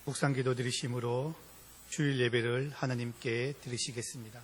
묵상기도 드리심으로 주일 예배를 하나님께 드리시겠습니다.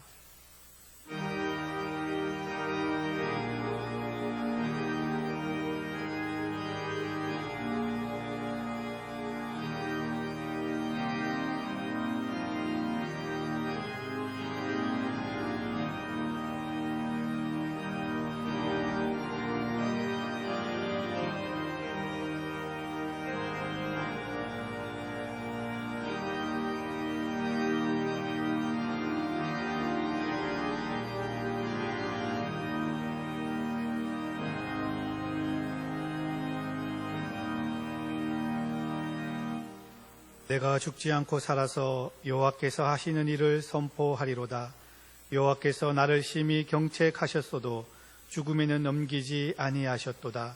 내가 죽지 않고 살아서 여호와께서 하시는 일을 선포하리로다. 여호와께서 나를 심히 경책하셨어도 죽음에는 넘기지 아니하셨도다.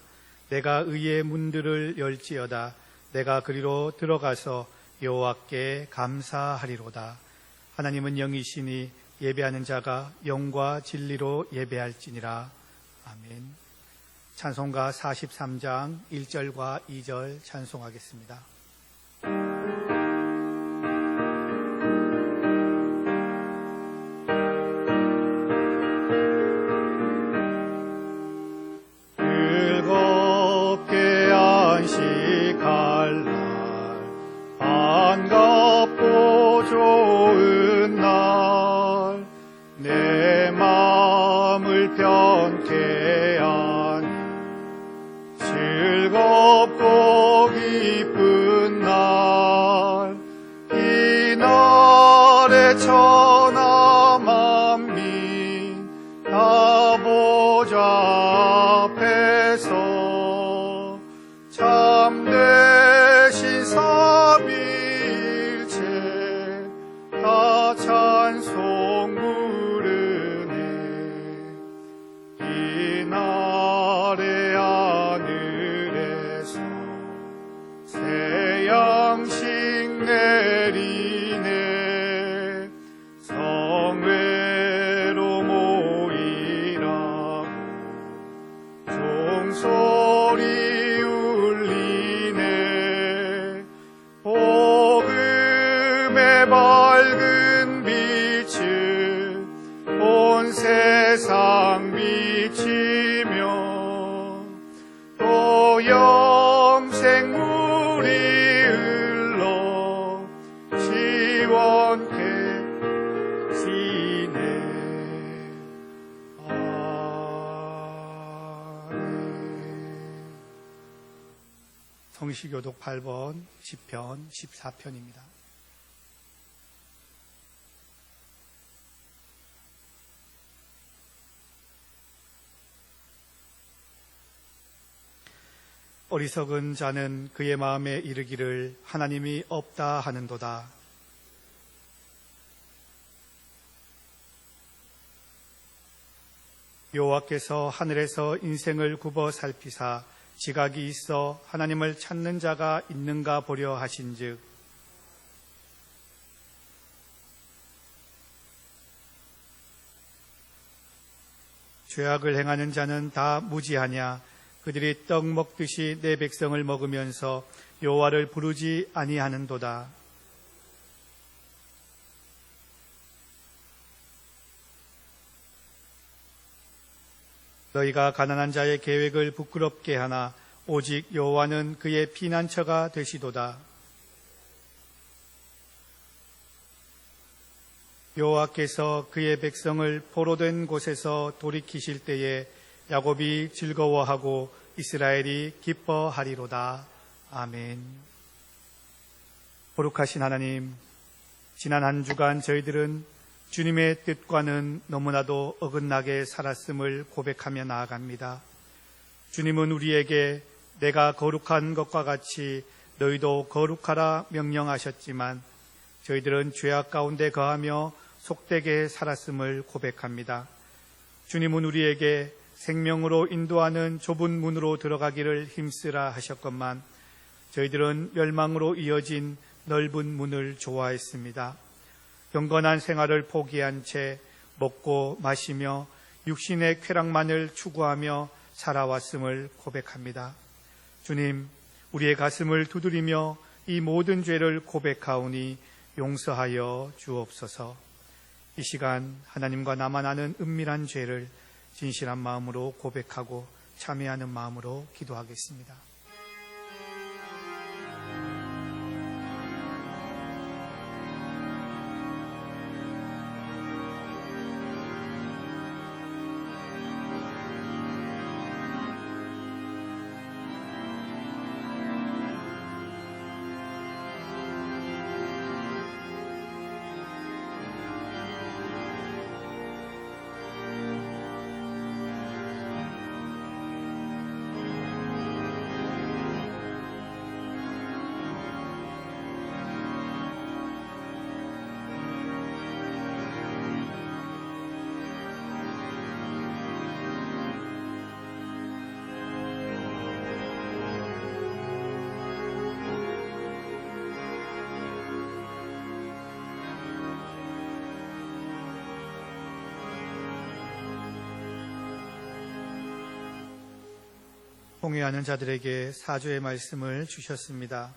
내가 의의 문들을 열지어다. 내가 그리로 들어가서 여호와께 감사하리로다. 하나님은 영이시니 예배하는 자가 영과 진리로 예배할지니라. 아멘. 찬송가 43장 1절과 2절 찬송하겠습니다. 즐겁고 기쁜 날, 이날에 천하 만민 다 보좌 앞에서 참되신 삼위일체 다 찬송 부르네. 이날에 새 양식 내리네. 성회로 모이라고 종소리 울리네. 복음의 밝은 빛을 온 세상 비치며 또 영생물이 흘러 시원케 지네. 아멘. 성시교독 8번 시편 14편입니다. 어리석은 자는 그의 마음에 이르기를 하나님이 없다 하는도다. 여호와께서 하늘에서 인생을 굽어 살피사 지각이 있어 하나님을 찾는 자가 있는가 보려 하신즉 죄악을 행하는 자는 다 무지하냐. 그들이 떡 먹듯이 내 백성을 먹으면서 여호와를 부르지 아니하는도다. 너희가 가난한 자의 계획을 부끄럽게 하나 오직 여호와는 그의 피난처가 되시도다. 여호와께서 그의 백성을 포로된 곳에서 돌이키실 때에 야곱이 즐거워하고 이스라엘이 기뻐하리로다. 아멘. 거룩하신 하나님, 지난 한 주간 저희들은 주님의 뜻과는 너무나도 어긋나게 살았음을 고백하며 나아갑니다. 주님은 우리에게 내가 거룩한 것과 같이 너희도 거룩하라 명령하셨지만 저희들은 죄악 가운데 거하며 속되게 살았음을 고백합니다. 주님은 우리에게 생명으로 인도하는 좁은 문으로 들어가기를 힘쓰라 하셨건만 저희들은 멸망으로 이어진 넓은 문을 좋아했습니다. 경건한 생활을 포기한 채 먹고 마시며 육신의 쾌락만을 추구하며 살아왔음을 고백합니다. 주님, 우리의 가슴을 두드리며 이 모든 죄를 고백하오니 용서하여 주옵소서. 이 시간 하나님과 나만 아는 은밀한 죄를 진실한 마음으로 고백하고 참회하는 마음으로 기도하겠습니다. 통회하는 자들에게 사죄의 말씀을 주셨습니다.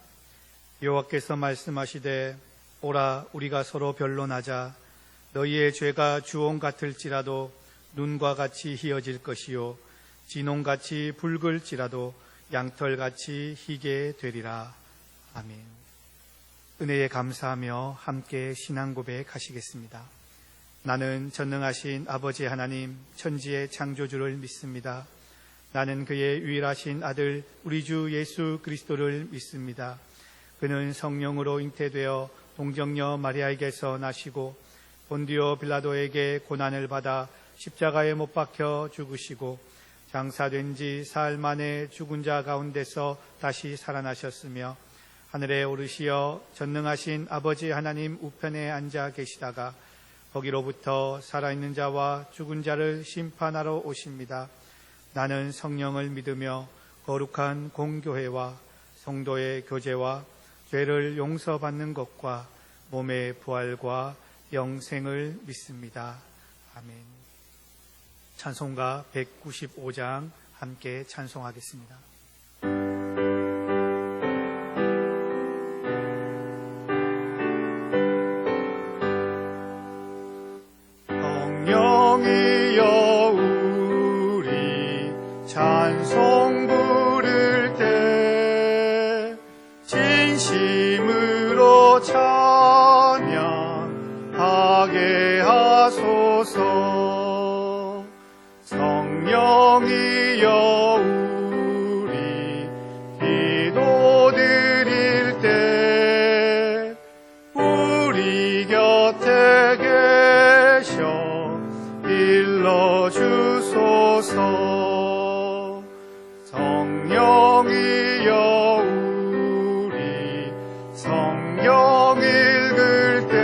여호와께서 말씀하시되 오라 우리가 서로 변론하자. 너희의 죄가 주홍 같을지라도 눈과 같이 희어질 것이요 진홍같이 붉을지라도 양털같이 희게 되리라. 아멘. 은혜에 감사하며 함께 신앙 고백하시겠습니다. 나는 전능하신 아버지 하나님 천지의 창조주를 믿습니다. 나는 그의 유일하신 아들 우리 주 예수 그리스도를 믿습니다. 그는 성령으로 잉태되어 동정녀 마리아에게서 나시고 본디오 빌라도에게 고난을 받아 십자가에 못 박혀 죽으시고 장사된 지 사흘 만에 죽은 자 가운데서 다시 살아나셨으며 하늘에 오르시어 전능하신 아버지 하나님 우편에 앉아 계시다가 거기로부터 살아있는 자와 죽은 자를 심판하러 오십니다. 나는 성령을 믿으며 거룩한 공교회와 성도의 교제와 죄를 용서받는 것과 몸의 부활과 영생을 믿습니다. 아멘. 찬송가 195장 함께 찬송하겠습니다. 찬송 부를 때 진심으로 찬양하게 하소서. 성령이여 우리 기도 드릴 때 우리 곁에 계셔 일러주소서. 성령이여 우리 성경 읽을 때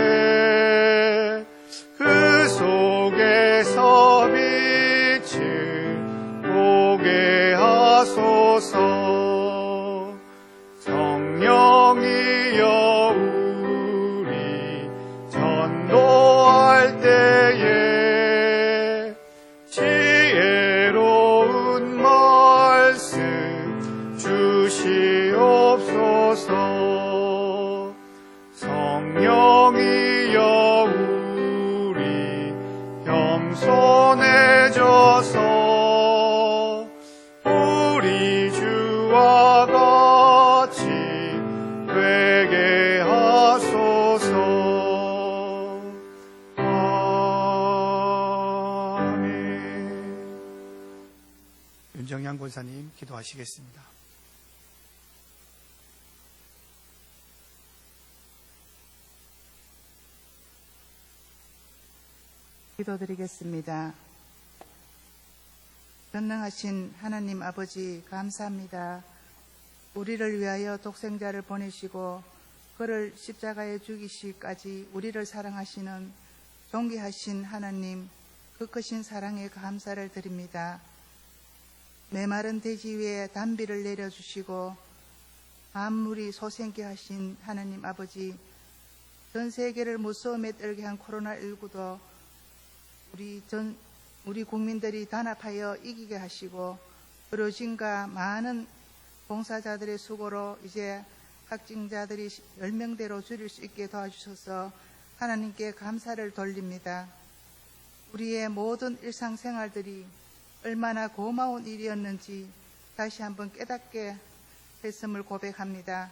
그 속에서 빛을 보게 하소서. 성령이여 우리 전도할 때에 지혜로운 말씀 주시옵소서. 성령이여 우리 겸손해져서 우리 주와 같이 되게 하소서. 아멘. 윤정양 권사님 기도하시겠습니다. 기도드리겠습니다. 전능하신 하나님 아버지 감사합니다. 우리를 위하여 독생자를 보내시고 그를 십자가에 죽이시기까지 우리를 사랑하시는 존귀하신 하나님, 그 크신 사랑에 감사를 드립니다. 메마른 대지 위에 단비를 내려주시고 만물이 소생케 하신 하나님 아버지, 전 세계를 무서움에 떨게 한 코로나19도 우리 국민들이 단합하여 이기게 하시고 의료진과 많은 봉사자들의 수고로 이제 확진자들이 10명대로 줄일 수 있게 도와주셔서 하나님께 감사를 돌립니다. 우리의 모든 일상생활들이 얼마나 고마운 일이었는지 다시 한번 깨닫게 했음을 고백합니다.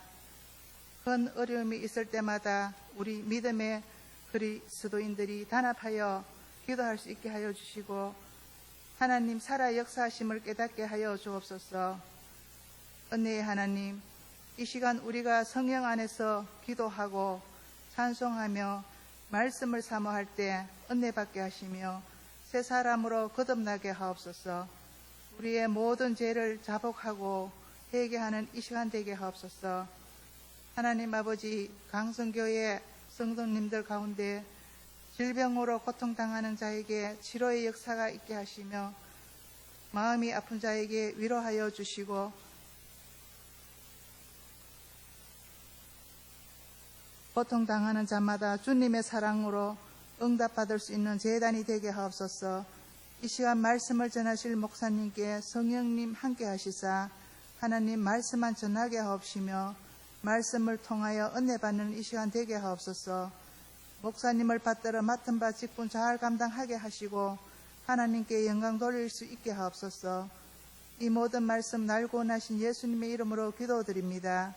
큰 어려움이 있을 때마다 우리 믿음의 그리스도인들이 단합하여 기도할 수 있게 하여 주시고 하나님 살아 역사하심을 깨닫게 하여 주옵소서. 은혜의 하나님, 이 시간 우리가 성령 안에서 기도하고 찬송하며 말씀을 사모할 때 은혜 받게 하시며 새 사람으로 거듭나게 하옵소서. 우리의 모든 죄를 자복하고 회개하는 이 시간 되게 하옵소서. 하나님 아버지, 강성교회 성도님들 가운데 질병으로 고통당하는 자에게 치료의 역사가 있게 하시며 마음이 아픈 자에게 위로하여 주시고 고통당하는 자마다 주님의 사랑으로 응답받을 수 있는 제단이 되게 하옵소서. 이 시간 말씀을 전하실 목사님께 성령님 함께 하시사 하나님 말씀만 전하게 하옵시며 말씀을 통하여 은혜 받는 이 시간 되게 하옵소서. 목사님을 받들어 맡은 바 직분 잘 감당하게 하시고 하나님께 영광 돌릴 수 있게 하옵소서. 이 모든 말씀 날고 나신 예수님의 이름으로 기도드립니다.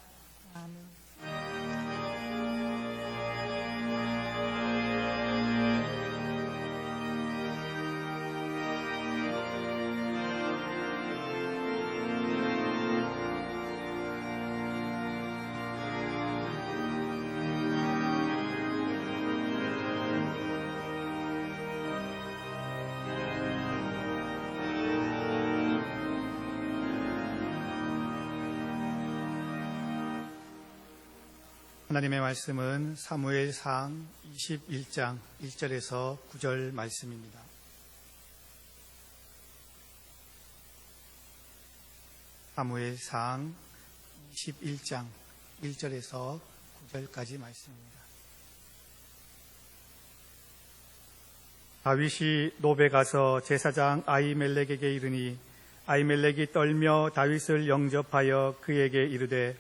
아멘. 하나님의 말씀은 사무엘상 21장 1절에서 9절 말씀입니다. 사무엘상 21장 1절에서 9절까지 말씀입니다. 다윗이 노베 가서 제사장 아히멜렉에게 이르니 아히멜렉이 떨며 다윗을 영접하여 그에게 이르되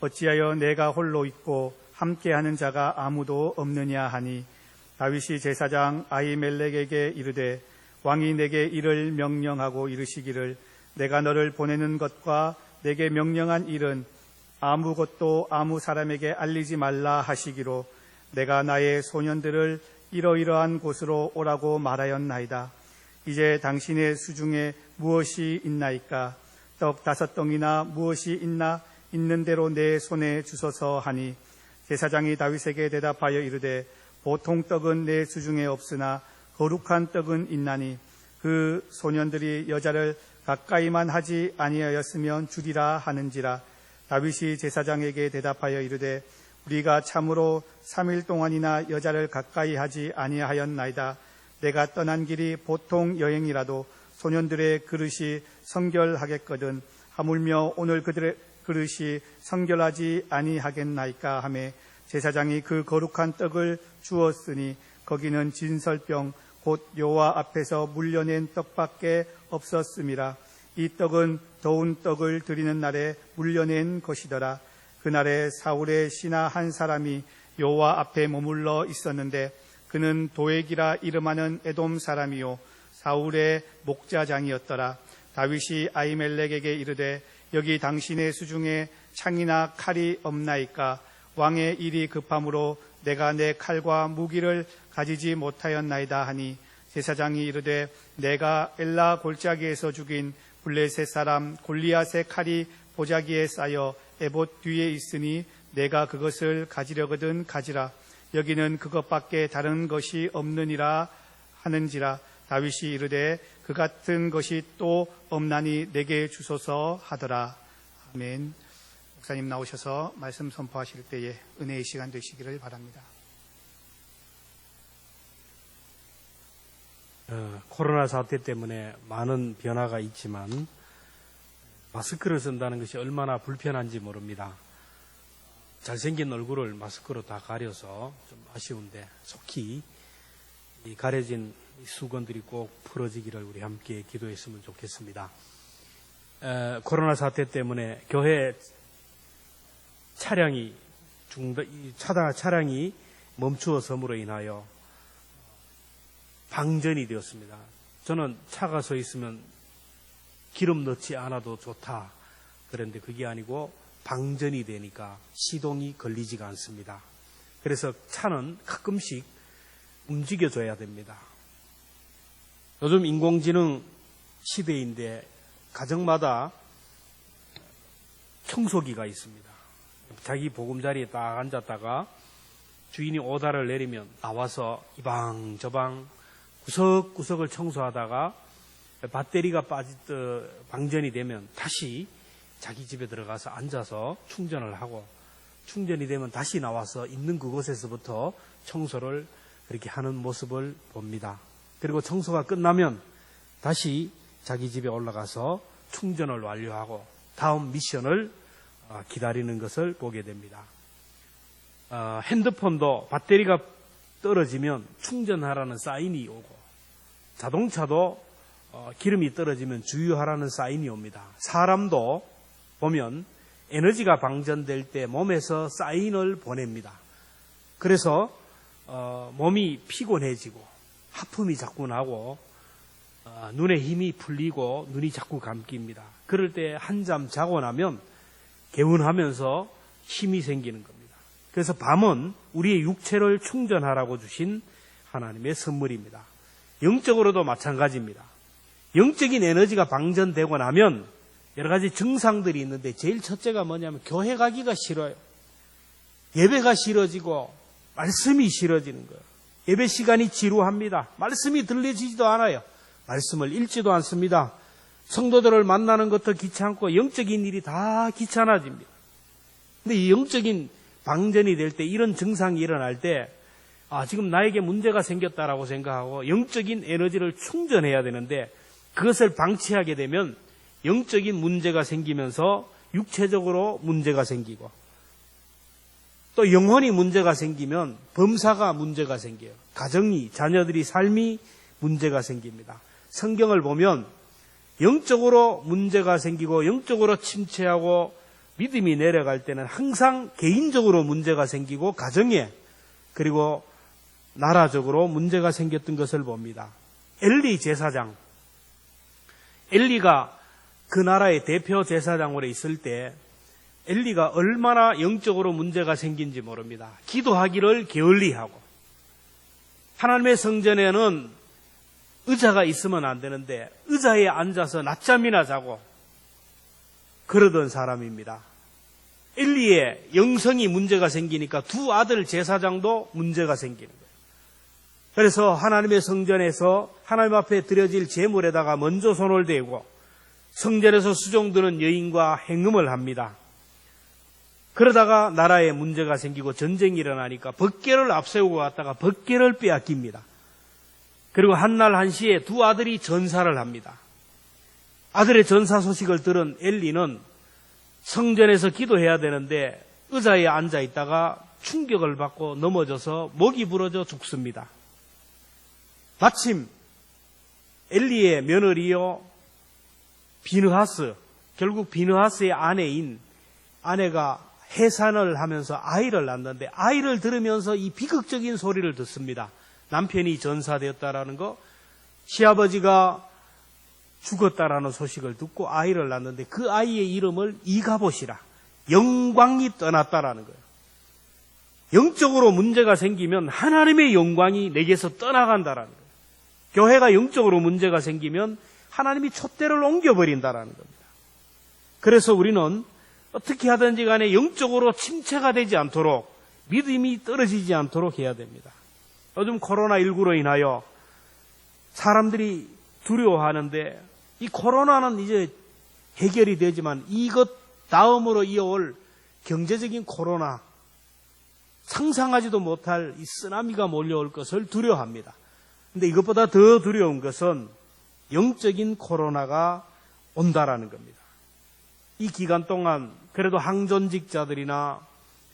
어찌하여 내가 홀로 있고 함께하는 자가 아무도 없느냐 하니 다윗이 제사장 아히멜렉에게 이르되 왕이 내게 이를 명령하고 이르시기를 내가 너를 보내는 것과 내게 명령한 일은 아무것도 아무 사람에게 알리지 말라 하시기로 내가 나의 소년들을 이러이러한 곳으로 오라고 말하였나이다. 이제 당신의 수중에 무엇이 있나이까? 떡 5덩이나 무엇이 있나? 있는 대로 내 손에 주소서 하니 제사장이 다윗에게 대답하여 이르되 보통 떡은 내 수중에 없으나 거룩한 떡은 있나니 그 소년들이 여자를 가까이만 하지 아니하였으면 주리라 하는지라. 다윗이 제사장에게 대답하여 이르되 우리가 참으로 3일 동안이나 여자를 가까이 하지 아니하였나이다. 내가 떠난 길이 보통 여행이라도 소년들의 그릇이 성결하겠거든 하물며 오늘 그들의 그릇이 성결하지 아니하겠나이까 하매 제사장이 그 거룩한 떡을 주었으니 거기는 진설병 곧 여호와 앞에서 물려낸 떡밖에 없었음이라. 이 떡은 더운 떡을 드리는 날에 물려낸 것이더라. 그날에 사울의 신하 한 사람이 여호와 앞에 머물러 있었는데 그는 도액이라 이름하는 에돔 사람이요 사울의 목자장이었더라. 다윗이 아히멜렉에게 이르되 여기 당신의 수중에 창이나 칼이 없나이까? 왕의 일이 급함으로 내가 내 칼과 무기를 가지지 못하였나이다 하니 제사장이 이르되 내가 엘라 골짜기에서 죽인 블레셋 사람 골리앗의 칼이 보자기에 쌓여 에봇 뒤에 있으니 내가 그것을 가지려거든 가지라. 여기는 그것밖에 다른 것이 없느니라 하는지라. 다윗이 이르되 그 같은 것이 또 없나니 내게 주소서 하더라. 아멘. 목사님 나오셔서 말씀 선포하실 때에 은혜의 시간 되시기를 바랍니다. 코로나 사태 때문에 많은 변화가 있지만 마스크를 쓴다는 것이 얼마나 불편한지 모릅니다. 잘생긴 얼굴을 마스크로 다 가려서 좀 아쉬운데 속히 이 가려진 수건들이 꼭 풀어지기를 우리 함께 기도했으면 좋겠습니다. 코로나 사태 때문에 교회 차량이 멈추어섬으로 인하여 방전이 되었습니다. 저는 차가 서 있으면 기름 넣지 않아도 좋다. 그런데 그게 아니고 방전이 되니까 시동이 걸리지가 않습니다. 그래서 차는 가끔씩 움직여줘야 됩니다. 요즘 인공지능 시대인데 가정마다 청소기가 있습니다. 자기 보금자리에 딱 앉았다가 주인이 오다를 내리면 나와서 이방 저방 구석구석을 청소하다가 배터리가 방전이 되면 다시 자기 집에 들어가서 앉아서 충전을 하고 충전이 되면 다시 나와서 있는 그곳에서부터 청소를 그렇게 하는 모습을 봅니다. 그리고 청소가 끝나면 다시 자기 집에 올라가서 충전을 완료하고 다음 미션을 기다리는 것을 보게 됩니다. 핸드폰도 배터리가 떨어지면 충전하라는 사인이 오고 자동차도 기름이 떨어지면 주유하라는 사인이 옵니다. 사람도 보면 에너지가 방전될 때 몸에서 사인을 보냅니다. 그래서 몸이 피곤해지고 하품이 자꾸 나고 눈에 힘이 풀리고 눈이 자꾸 감깁니다. 그럴 때 한잠 자고 나면 개운하면서 힘이 생기는 겁니다. 그래서 밤은 우리의 육체를 충전하라고 주신 하나님의 선물입니다. 영적으로도 마찬가지입니다. 영적인 에너지가 방전되고 나면 여러 가지 증상들이 있는데 제일 첫째가 뭐냐면 교회 가기가 싫어요. 예배가 싫어지고 말씀이 싫어지는 거예요. 예배 시간이 지루합니다. 말씀이 들려지지도 않아요. 말씀을 읽지도 않습니다. 성도들을 만나는 것도 귀찮고 영적인 일이 다 귀찮아집니다. 근데 이 영적인 방전이 될 때 이런 증상이 일어날 때 지금 나에게 문제가 생겼다라고 생각하고 영적인 에너지를 충전해야 되는데 그것을 방치하게 되면 영적인 문제가 생기면서 육체적으로 문제가 생기고 또 영혼이 문제가 생기면 범사가 문제가 생겨요. 가정이, 자녀들이 삶이 문제가 생깁니다. 성경을 보면 영적으로 문제가 생기고 영적으로 침체하고 믿음이 내려갈 때는 항상 개인적으로 문제가 생기고 가정에 그리고 나라적으로 문제가 생겼던 것을 봅니다. 엘리 제사장, 엘리가 그 나라의 대표 제사장으로 있을 때 엘리가 얼마나 영적으로 문제가 생긴지 모릅니다. 기도하기를 게을리하고 하나님의 성전에는 의자가 있으면 안 되는데 의자에 앉아서 낮잠이나 자고 그러던 사람입니다. 엘리의 영성이 문제가 생기니까 두 아들 제사장도 문제가 생기는 거예요. 그래서 하나님의 성전에서 하나님 앞에 드려질 제물에다가 먼저 손을 대고 성전에서 수종드는 여인과 행음을 합니다. 그러다가 나라에 문제가 생기고 전쟁이 일어나니까 법궤를 앞세우고 갔다가 법궤를 빼앗깁니다. 그리고 한날 한시에 두 아들이 전사를 합니다. 아들의 전사 소식을 들은 엘리는 성전에서 기도해야 되는데 의자에 앉아 있다가 충격을 받고 넘어져서 목이 부러져 죽습니다. 마침 엘리의 며느리요 비느하스, 결국 비느하스의 아내가 해산을 하면서 아이를 낳는데 아이를 들으면서 이 비극적인 소리를 듣습니다. 남편이 전사되었다라는 거, 시아버지가 죽었다라는 소식을 듣고 아이를 낳는데 그 아이의 이름을 이가봇이라, 영광이 떠났다라는 거예요. 영적으로 문제가 생기면 하나님의 영광이 내게서 떠나간다라는 거예요. 교회가 영적으로 문제가 생기면 하나님이 촛대를 옮겨버린다라는 겁니다. 그래서 우리는 어떻게 하든지 간에 영적으로 침체가 되지 않도록 믿음이 떨어지지 않도록 해야 됩니다. 요즘 코로나19로 인하여 사람들이 두려워하는데 이 코로나는 이제 해결이 되지만 이것 다음으로 이어올 경제적인 코로나, 상상하지도 못할 이 쓰나미가 몰려올 것을 두려워합니다. 그런데 이것보다 더 두려운 것은 영적인 코로나가 온다라는 겁니다. 이 기간 동안 그래도 항존직자들이나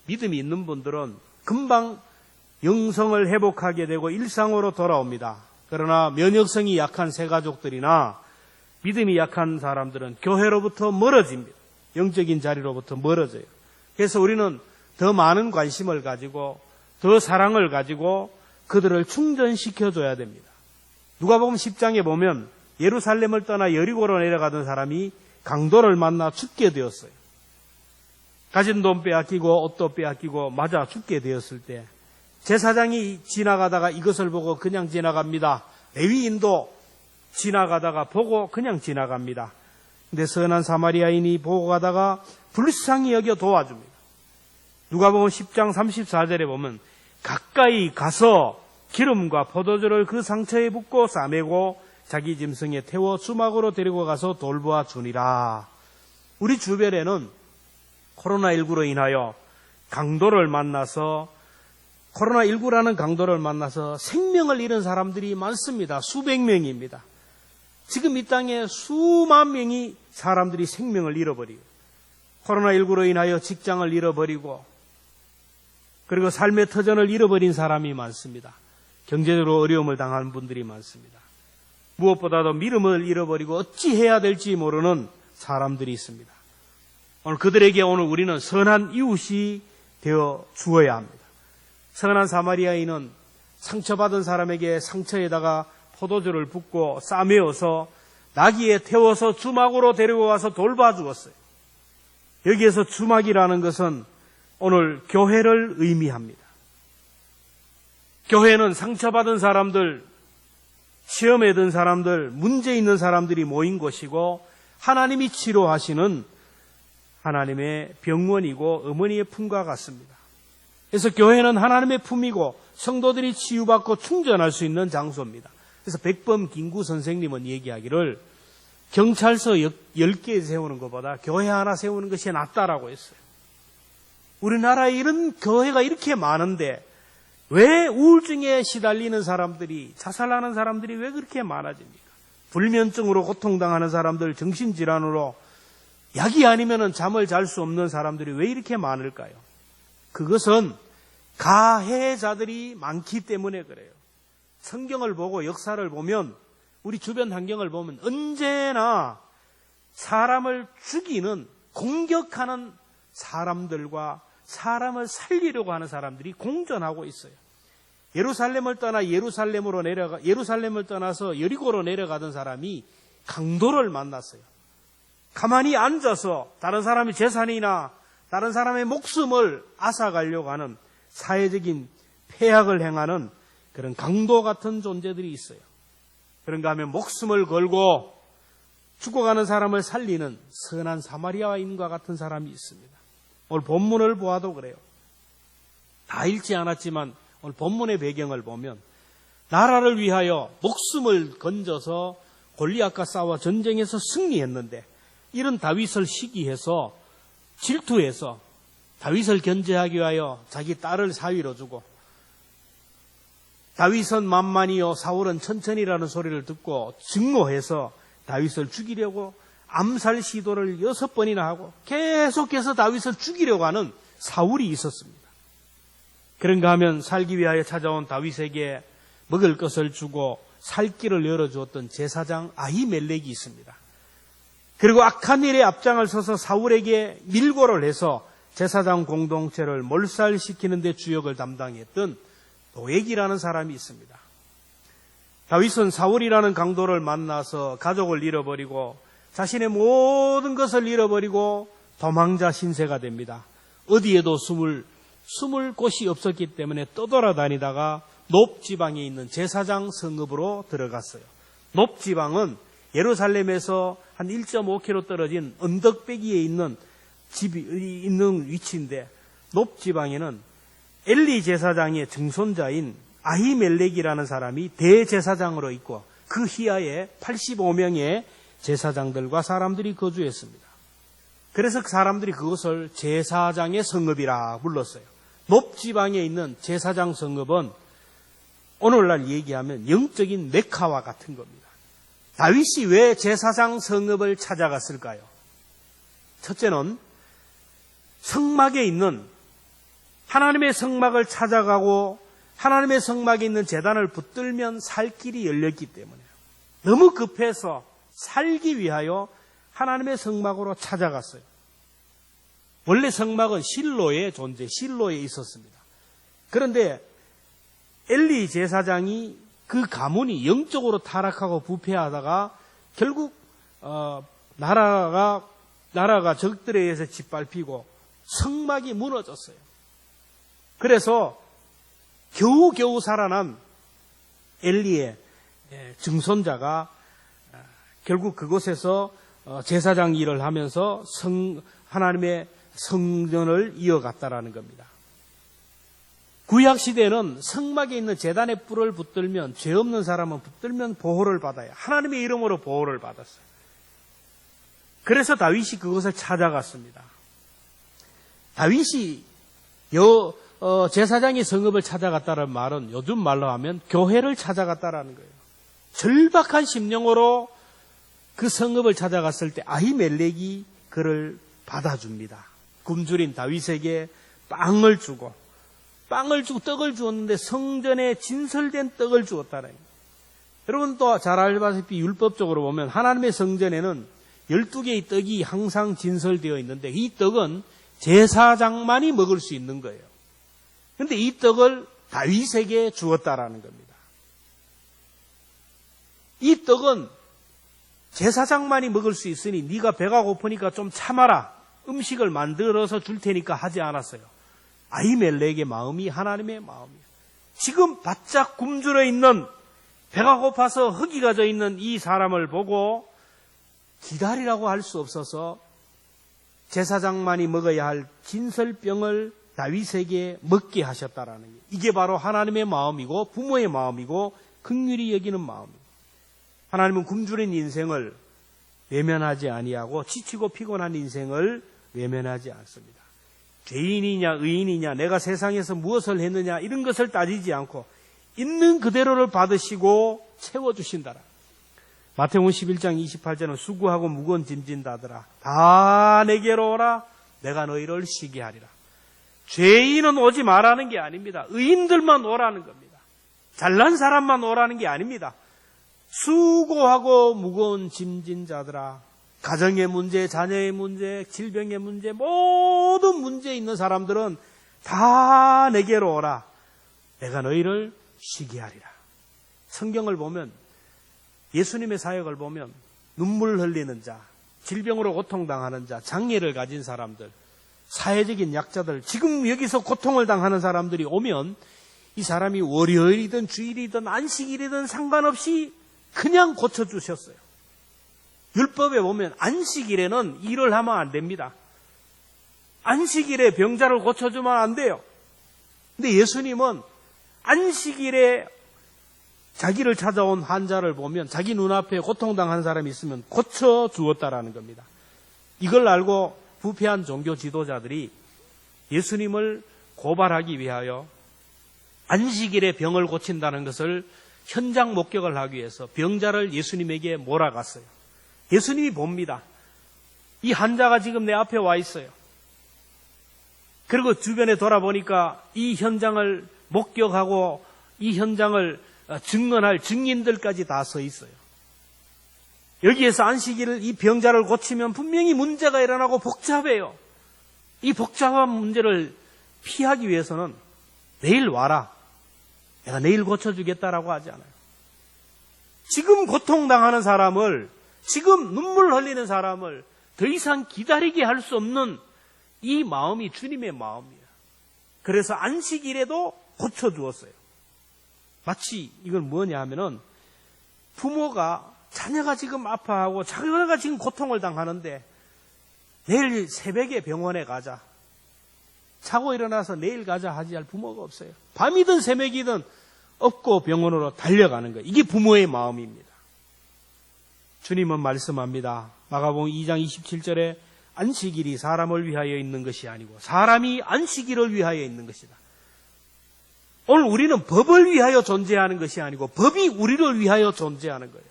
믿음이 있는 분들은 금방 영성을 회복하게 되고 일상으로 돌아옵니다. 그러나 면역성이 약한 새가족들이나 믿음이 약한 사람들은 교회로부터 멀어집니다. 영적인 자리로부터 멀어져요. 그래서 우리는 더 많은 관심을 가지고 더 사랑을 가지고 그들을 충전시켜줘야 됩니다. 누가복음 10장에 보면 예루살렘을 떠나 여리고로 내려가던 사람이 강도를 만나 죽게 되었어요. 가진 돈 빼앗기고 옷도 빼앗기고 맞아 죽게 되었을 때 제사장이 지나가다가 이것을 보고 그냥 지나갑니다. 레위인도 지나가다가 보고 그냥 지나갑니다. 근데 선한 사마리아인이 보고 가다가 불쌍히 여겨 도와줍니다. 누가복음 10장 34절에 보면 가까이 가서 기름과 포도주를 그 상처에 붓고 싸매고 자기 짐승에 태워 주막으로 데리고 가서 돌보아 주니라. 우리 주변에는 코로나19로 인하여 강도를 만나서 코로나19라는 강도를 만나서 생명을 잃은 사람들이 많습니다. 수백 명입니다. 지금 이 땅에 수만 명이 사람들이 생명을 잃어버리고 코로나19로 인하여 직장을 잃어버리고 그리고 삶의 터전을 잃어버린 사람이 많습니다. 경제적으로 어려움을 당하는 분들이 많습니다. 무엇보다도 믿음을 잃어버리고 어찌해야 될지 모르는 사람들이 있습니다. 오늘 그들에게 오늘 우리는 선한 이웃이 되어 주어야 합니다. 선한 사마리아인은 상처받은 사람에게 상처에다가 포도주를 붓고 싸매어서 나귀에 태워서 주막으로 데리고 가서 돌봐주었어요. 여기에서 주막이라는 것은 오늘 교회를 의미합니다. 교회는 상처받은 사람들, 시험에 든 사람들, 문제 있는 사람들이 모인 곳이고 하나님이 치료하시는 하나님의 병원이고 어머니의 품과 같습니다. 그래서 교회는 하나님의 품이고 성도들이 치유받고 충전할 수 있는 장소입니다. 그래서 백범 김구 선생님은 얘기하기를 경찰서 10개 세우는 것보다 교회 하나 세우는 것이 낫다라고 했어요. 우리나라에 이런 교회가 이렇게 많은데 왜 우울증에 시달리는 사람들이, 자살하는 사람들이 왜 그렇게 많아집니까? 불면증으로 고통당하는 사람들, 정신질환으로 약이 아니면 잠을 잘 수 없는 사람들이 왜 이렇게 많을까요? 그것은 가해자들이 많기 때문에 그래요. 성경을 보고 역사를 보면 우리 주변 환경을 보면 언제나 사람을 죽이는, 공격하는 사람들과 사람을 살리려고 하는 사람들이 공존하고 있어요. 예루살렘을 떠나서 여리고로 내려가던 사람이 강도를 만났어요. 가만히 앉아서 다른 사람의 재산이나 다른 사람의 목숨을 앗아가려고 하는 사회적인 폐악을 행하는 그런 강도 같은 존재들이 있어요. 그런가 하면 목숨을 걸고 죽어가는 사람을 살리는 선한 사마리아인과 같은 사람이 있습니다. 오늘 본문을 보아도 그래요. 다 읽지 않았지만 오늘 본문의 배경을 보면 나라를 위하여 목숨을 건져서 골리앗과 싸워 전쟁에서 승리했는데 이런 다윗을 시기해서 질투해서 다윗을 견제하기 위하여 자기 딸을 사위로 주고 다윗은 만만이요 사울은 천천히라는 소리를 듣고 증오해서 다윗을 죽이려고 암살 시도를 6번이나 하고 계속해서 다윗을 죽이려고 하는 사울이 있었습니다. 그런가 하면 살기 위하여 찾아온 다윗에게 먹을 것을 주고 살 길을 열어주었던 제사장 아히멜렉이 있습니다. 그리고 악한 일에 앞장을 서서 사울에게 밀고를 해서 제사장 공동체를 몰살시키는 데 주역을 담당했던 도액이라는 사람이 있습니다. 다윗은 사울이라는 강도를 만나서 가족을 잃어버리고 자신의 모든 것을 잃어버리고 도망자 신세가 됩니다. 어디에도 숨을 곳이 없었기 때문에 떠돌아다니다가 높지방에 있는 제사장 성읍으로 들어갔어요. 높지방은 예루살렘에서 한 1.5km 떨어진 언덕배기에 있는 집이 있는 위치인데 높지방에는 엘리 제사장의 증손자인 아히멜렉이라는 사람이 대제사장으로 있고 그 희하에 85명의 제사장들과 사람들이 거주했습니다. 그래서 그 사람들이 그것을 제사장의 성읍이라 불렀어요. 높지방에 있는 제사장 성읍은 오늘날 얘기하면 영적인 메카와 같은 겁니다. 다윗이 왜 제사장 성읍을 찾아갔을까요? 첫째는 성막에 있는 하나님의 성막을 찾아가고 하나님의 성막에 있는 제단을 붙들면 살 길이 열렸기 때문에요. 너무 급해서 살기 위하여 하나님의 성막으로 찾아갔어요. 원래 성막은 실로의 존재, 실로에 있었습니다. 그런데 엘리 제사장이 그 가문이 영적으로 타락하고 부패하다가 결국 나라가 적들에 의해서 짓밟히고 성막이 무너졌어요. 그래서 겨우겨우 살아난 엘리의 증손자가 결국 그곳에서 제사장 일을 하면서 하나님의 성전을 이어갔다라는 겁니다. 구약 시대는 성막에 있는 제단의 뿔을 붙들면, 죄 없는 사람은 붙들면 보호를 받아요. 하나님의 이름으로 보호를 받았어요. 그래서 다윗이 그곳을 찾아갔습니다. 다윗이 제사장의 성읍을 찾아갔다는 말은 요즘 말로 하면 교회를 찾아갔다라는 거예요. 절박한 심령으로 그 성읍을 찾아갔을 때 아히멜렉이 그를 받아줍니다. 굶주린 다윗에게 빵을 주고 떡을 주었는데 성전에 진설된 떡을 주었다는 거예요. 여러분 또 잘 알다시피 율법적으로 보면 하나님의 성전에는 12개의 떡이 항상 진설되어 있는데 이 떡은 제사장만이 먹을 수 있는 거예요. 그런데 이 떡을 다윗에게 주었다라는 겁니다. 이 떡은 제사장만이 먹을 수 있으니 네가 배가 고프니까 좀 참아라. 음식을 만들어서 줄 테니까 하지 않았어요. 아히멜렉의 마음이 하나님의 마음이에요. 지금 바짝 굶주려 있는, 배가 고파서 허기가 져 있는 이 사람을 보고 기다리라고 할 수 없어서 제사장만이 먹어야 할 진설병을 다윗에게 먹게 하셨다라는 거예요. 이게 바로 하나님의 마음이고 부모의 마음이고 긍휼히 여기는 마음이에요. 하나님은 굶주린 인생을 외면하지 아니하고 지치고 피곤한 인생을 외면하지 않습니다. 죄인이냐 의인이냐 내가 세상에서 무엇을 했느냐 이런 것을 따지지 않고 있는 그대로를 받으시고 채워주신다라. 마태복음 11장 28절은 수고하고 무거운 짐진 자들아 다 내게로 오라 내가 너희를 쉬게 하리라. 죄인은 오지 말라는 게 아닙니다. 의인들만 오라는 겁니다. 잘난 사람만 오라는 게 아닙니다. 수고하고 무거운 짐진 자들아, 가정의 문제, 자녀의 문제, 질병의 문제, 모든 문제 있는 사람들은 다 내게로 오라. 내가 너희를 쉬게 하리라. 성경을 보면, 예수님의 사역을 보면 눈물 흘리는 자, 질병으로 고통당하는 자, 장애를 가진 사람들, 사회적인 약자들, 지금 여기서 고통을 당하는 사람들이 오면 이 사람이 월요일이든 주일이든 안식일이든 상관없이 그냥 고쳐주셨어요. 율법에 보면 안식일에는 일을 하면 안 됩니다. 안식일에 병자를 고쳐주면 안 돼요. 근데 예수님은 안식일에 자기를 찾아온 환자를 보면 자기 눈앞에 고통당한 사람이 있으면 고쳐주었다라는 겁니다. 이걸 알고 부패한 종교 지도자들이 예수님을 고발하기 위하여 안식일에 병을 고친다는 것을 현장 목격을 하기 위해서 병자를 예수님에게 몰아갔어요. 예수님이 봅니다. 이 환자가 지금 내 앞에 와 있어요. 그리고 주변에 돌아보니까 이 현장을 목격하고 이 현장을 증언할 증인들까지 다 서 있어요. 여기에서 안식일을 이 병자를 고치면 분명히 문제가 일어나고 복잡해요. 이 복잡한 문제를 피하기 위해서는 내일 와라. 내가 내일 고쳐주겠다라고 하지 않아요. 지금 고통당하는 사람을, 지금 눈물 흘리는 사람을 더 이상 기다리게 할 수 없는 이 마음이 주님의 마음이에요. 그래서 안식일에도 고쳐주었어요. 마치 이건 뭐냐 하면은 부모가 자녀가 지금 아파하고 자녀가 지금 고통을 당하는데 내일 새벽에 병원에 가자. 자고 일어나서 내일 가자 하지 할 부모가 없어요. 밤이든 새벽이든 업고 병원으로 달려가는 거예요. 이게 부모의 마음입니다. 주님은 말씀합니다. 마가복음 2장 27절에 안식일이 사람을 위하여 있는 것이 아니고 사람이 안식일을 위하여 있는 것이다. 오늘 우리는 법을 위하여 존재하는 것이 아니고 법이 우리를 위하여 존재하는 거예요.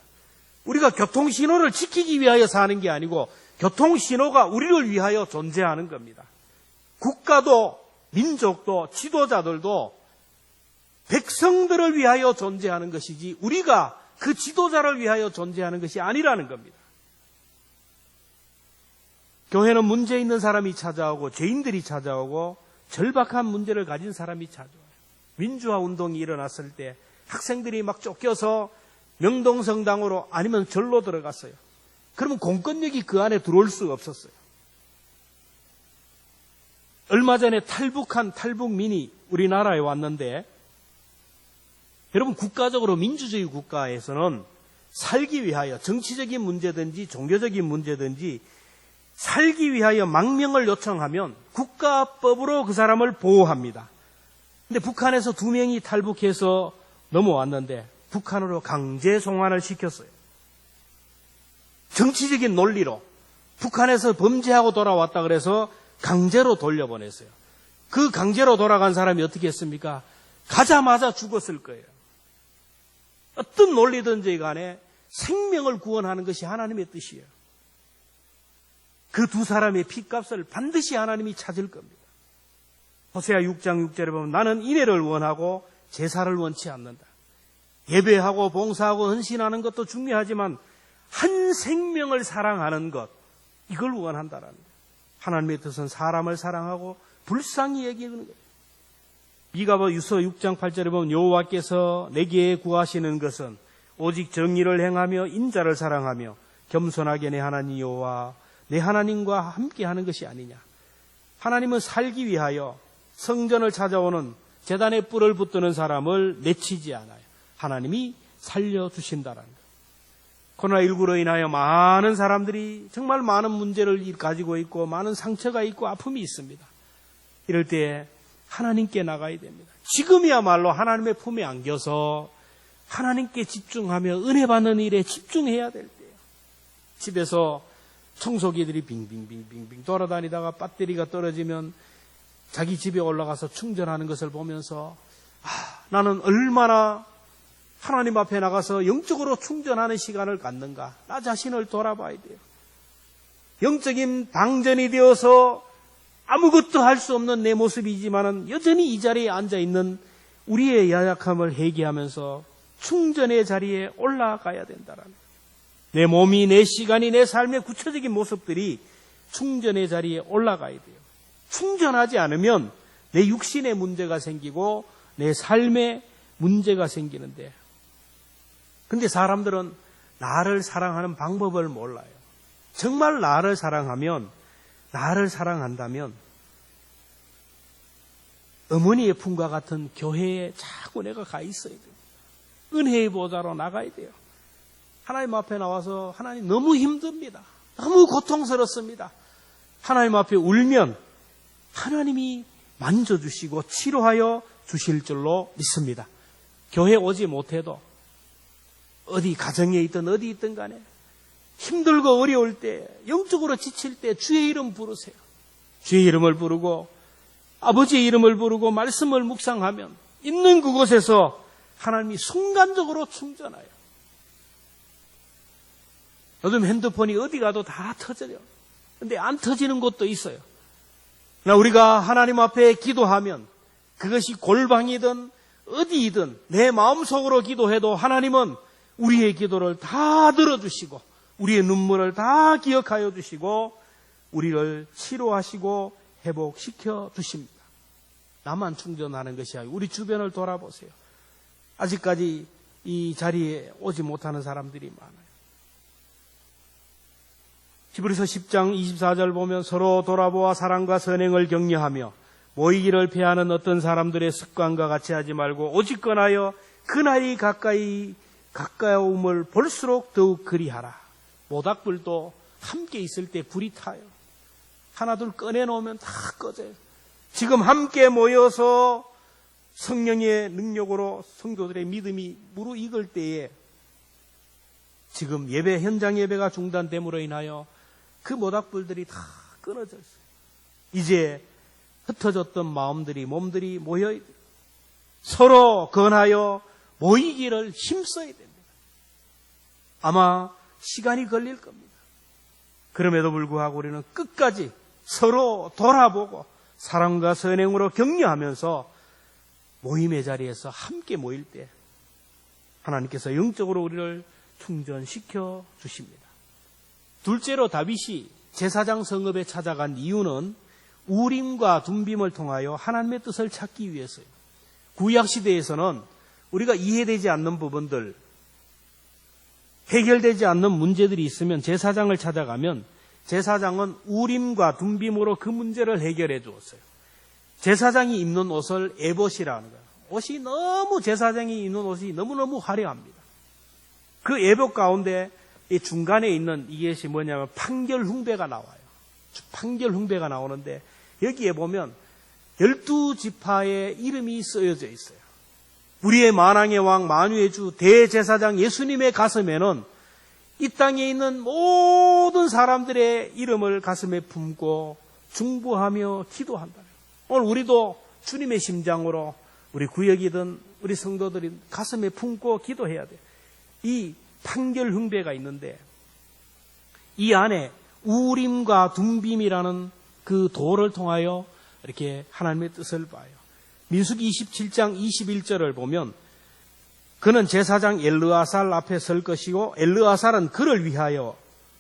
우리가 교통신호를 지키기 위하여 사는 게 아니고 교통신호가 우리를 위하여 존재하는 겁니다. 국가도 민족도 지도자들도 백성들을 위하여 존재하는 것이지 우리가 그 지도자를 위하여 존재하는 것이 아니라는 겁니다. 교회는 문제 있는 사람이 찾아오고 죄인들이 찾아오고 절박한 문제를 가진 사람이 찾아와요. 민주화 운동이 일어났을 때 학생들이 막 쫓겨서 명동성당으로 아니면 절로 들어갔어요. 그러면 공권력이 그 안에 들어올 수가 없었어요. 얼마 전에 탈북한 탈북민이 우리나라에 왔는데, 여러분, 국가적으로 민주주의 국가에서는 살기 위하여 정치적인 문제든지 종교적인 문제든지 살기 위하여 망명을 요청하면 국가법으로 그 사람을 보호합니다. 근데 북한에서 2명이 탈북해서 넘어왔는데 북한으로 강제 송환을 시켰어요. 정치적인 논리로 북한에서 범죄하고 돌아왔다 그래서 강제로 돌려보냈어요. 그 강제로 돌아간 사람이 어떻게 했습니까? 가자마자 죽었을 거예요. 어떤 논리든지 간에 생명을 구원하는 것이 하나님의 뜻이에요. 그 2 사람의 피값을 반드시 하나님이 찾을 겁니다. 호세아 6장 6절에 보면 나는 인애를 원하고 제사를 원치 않는다. 예배하고 봉사하고 헌신하는 것도 중요하지만 한 생명을 사랑하는 것, 이걸 원한다라는 거예요. 하나님의 뜻은 사람을 사랑하고 불쌍히 여기는 거예요. 미가서 6장 8절에 보면 여호와께서 내게 구하시는 것은 오직 정의를 행하며 인자를 사랑하며 겸손하게 내 하나님 여호와 내 하나님과 함께하는 것이 아니냐. 하나님은 살기 위하여 성전을 찾아오는 제단에 뿔을 붙드는 사람을 내치지 않아요. 하나님이 살려주신다라는 거예요. 코로나19로 인하여 많은 사람들이 정말 많은 문제를 가지고 있고 많은 상처가 있고 아픔이 있습니다. 이럴 때 하나님께 나가야 됩니다. 지금이야말로 하나님의 품에 안겨서 하나님께 집중하며 은혜 받는 일에 집중해야 될 때예요. 집에서 청소기들이 빙빙빙빙 돌아다니다가 배터리가 떨어지면 자기 집에 올라가서 충전하는 것을 보면서 나는 얼마나 하나님 앞에 나가서 영적으로 충전하는 시간을 갖는가, 나 자신을 돌아봐야 돼요. 영적인 방전이 되어서 아무것도 할 수 없는 내 모습이지만은 여전히 이 자리에 앉아있는 우리의 연약함을 회개하면서 충전의 자리에 올라가야 된다라는 거예요. 내 몸이, 내 시간이, 내 삶의 구체적인 모습들이 충전의 자리에 올라가야 돼요. 충전하지 않으면 내 육신에 문제가 생기고 내 삶에 문제가 생기는데, 근데 사람들은 나를 사랑하는 방법을 몰라요. 정말 나를 사랑하면, 나를 사랑한다면 어머니의 품과 같은 교회에 자꾸 내가 가 있어야 돼요. 은혜의 보좌로 나가야 돼요. 하나님 앞에 나와서 하나님 너무 힘듭니다. 너무 고통스럽습니다. 하나님 앞에 울면 하나님이 만져주시고 치료하여 주실 줄로 믿습니다. 교회 오지 못해도 어디 가정에 있든 어디 있든 간에 힘들고 어려울 때, 영적으로 지칠 때 주의 이름 부르세요. 주의 이름을 부르고 아버지의 이름을 부르고 말씀을 묵상하면 있는 그곳에서 하나님이 순간적으로 충전해요. 요즘 핸드폰이 어디 가도 다 터져요. 근데 안 터지는 곳도 있어요. 그러나 우리가 하나님 앞에 기도하면 그것이 골방이든 어디이든 내 마음속으로 기도해도 하나님은 우리의 기도를 다 들어주시고 우리의 눈물을 다 기억하여 주시고 우리를 치료하시고 회복시켜 주십니다. 나만 충전하는 것이 아니고 우리 주변을 돌아보세요. 아직까지 이 자리에 오지 못하는 사람들이 많아요. 히브리서 10장 24절 보면 서로 돌아보아 사랑과 선행을 격려하며 모이기를 피하는 어떤 사람들의 습관과 같이 하지 말고 오직 건하여 그날이 가까움을 볼수록 더욱 그리하라. 모닥불도 함께 있을 때 불이 타요. 하나둘 꺼내놓으면 다 꺼져요. 지금 함께 모여서 성령의 능력으로 성도들의 믿음이 무르익을 때에 지금 예배, 현장 예배가 중단됨으로 인하여 그 모닥불들이 다 끊어졌어요. 이제 흩어졌던 마음들이, 몸들이 모여 서로 건하여 모이기를 힘써야 됩니다. 아마 시간이 걸릴 겁니다. 그럼에도 불구하고 우리는 끝까지 서로 돌아보고 사랑과 선행으로 격려하면서 모임의 자리에서 함께 모일 때 하나님께서 영적으로 우리를 충전시켜 주십니다. 둘째로 다윗이 제사장 성읍에 찾아간 이유는 우림과 둠빔을 통하여 하나님의 뜻을 찾기 위해서요. 구약 시대에서는 우리가 이해되지 않는 부분들, 해결되지 않는 문제들이 있으면 제사장을 찾아가면 제사장은 우림과 둠빔으로 그 문제를 해결해 주었어요. 제사장이 입는 옷을 에봇이라는 거예요. 옷이 너무 제사장이 입는 옷이 너무너무 화려합니다. 그 에봇 가운데 이 중간에 있는 이것이 뭐냐면 판결훈배가 나와요. 판결훈배가 나오는데 여기에 보면 12지파의 이름이 쓰여져 있어요. 우리의 만왕의 왕 만유의 주 대제사장 예수님의 가슴에는 이 땅에 있는 모든 사람들의 이름을 가슴에 품고 중보하며 기도한다. 오늘 우리도 주님의 심장으로 우리 구역이든 우리 성도들이 가슴에 품고 기도해야 돼요. 이 판결훈배가 있는데 이 안에 우림과 둠빔이라는 그 돌을 통하여 이렇게 하나님의 뜻을 봐요. 민수기 27장 21절을 보면 그는 제사장 엘르아살 앞에 설 것이고 엘르아살은 그를 위하여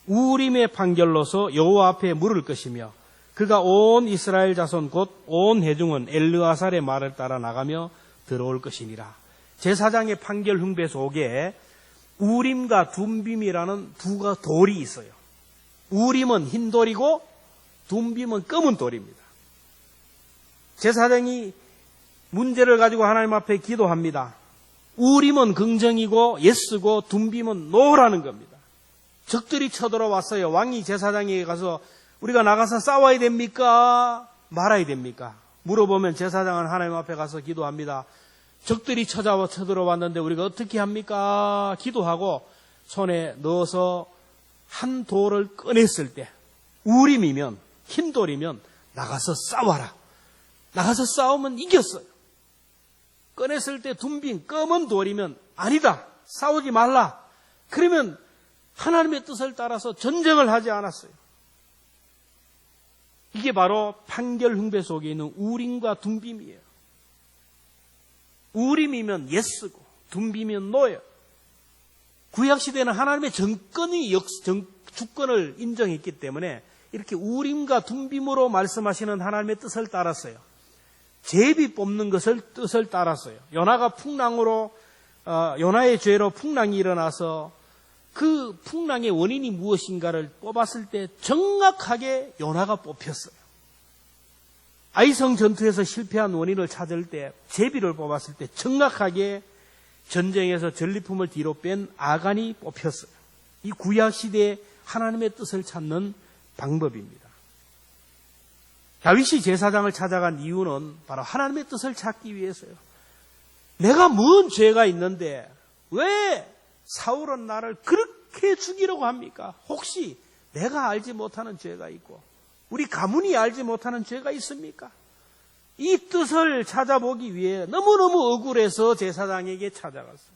우림의 판결로서 여호와 앞에 물을 것이며 그가 온 이스라엘 자손 곧 온 회중은 엘르아살의 말을 따라 나가며 들어올 것이니라. 제사장의 판결 흉배 속에 우림과 둠빔이라는 두 돌이 있어요. 우림은 흰 돌이고 둠빔은 검은 돌입니다. 제사장이 문제를 가지고 하나님 앞에 기도합니다. 우림은 긍정이고 예스고 둠빔은 노라는 겁니다. 적들이 쳐들어왔어요. 왕이 제사장에게 가서 우리가 나가서 싸워야 됩니까? 말아야 됩니까? 물어보면 제사장은 하나님 앞에 가서 기도합니다. 적들이 쳐들어왔는데 우리가 어떻게 합니까? 기도하고 손에 넣어서 한 돌을 꺼냈을 때 우림이면 흰 돌이면 나가서 싸워라. 나가서 싸우면 이겼어요. 꺼냈을 때 둠빔 검은 돌이면 아니다. 싸우지 말라. 그러면 하나님의 뜻을 따라서 전쟁을 하지 않았어요. 이게 바로 판결 흉배 속에 있는 우림과 둠빔이에요. 우림이면 예스고 둠빔이면 노예요. 구약시대는 하나님의 주권을 인정했기 때문에 이렇게 우림과 둠빔으로 말씀하시는 하나님의 뜻을 따랐어요. 제비 뽑는 뜻을 따랐어요. 요나의 죄로 풍랑이 일어나서 그 풍랑의 원인이 무엇인가를 뽑았을 때 정확하게 요나가 뽑혔어요. 아이성 전투에서 실패한 원인을 찾을 때 제비를 뽑았을 때 정확하게 전쟁에서 전리품을 뒤로 뺀 아간이 뽑혔어요. 이 구약시대의 하나님의 뜻을 찾는 방법입니다. 다윗이 제사장을 찾아간 이유는 바로 하나님의 뜻을 찾기 위해서요. 내가 뭔 죄가 있는데 왜 사울은 나를 그렇게 죽이려고 합니까? 혹시 내가 알지 못하는 죄가 있고 우리 가문이 알지 못하는 죄가 있습니까? 이 뜻을 찾아보기 위해 너무너무 억울해서 제사장에게 찾아갔어요.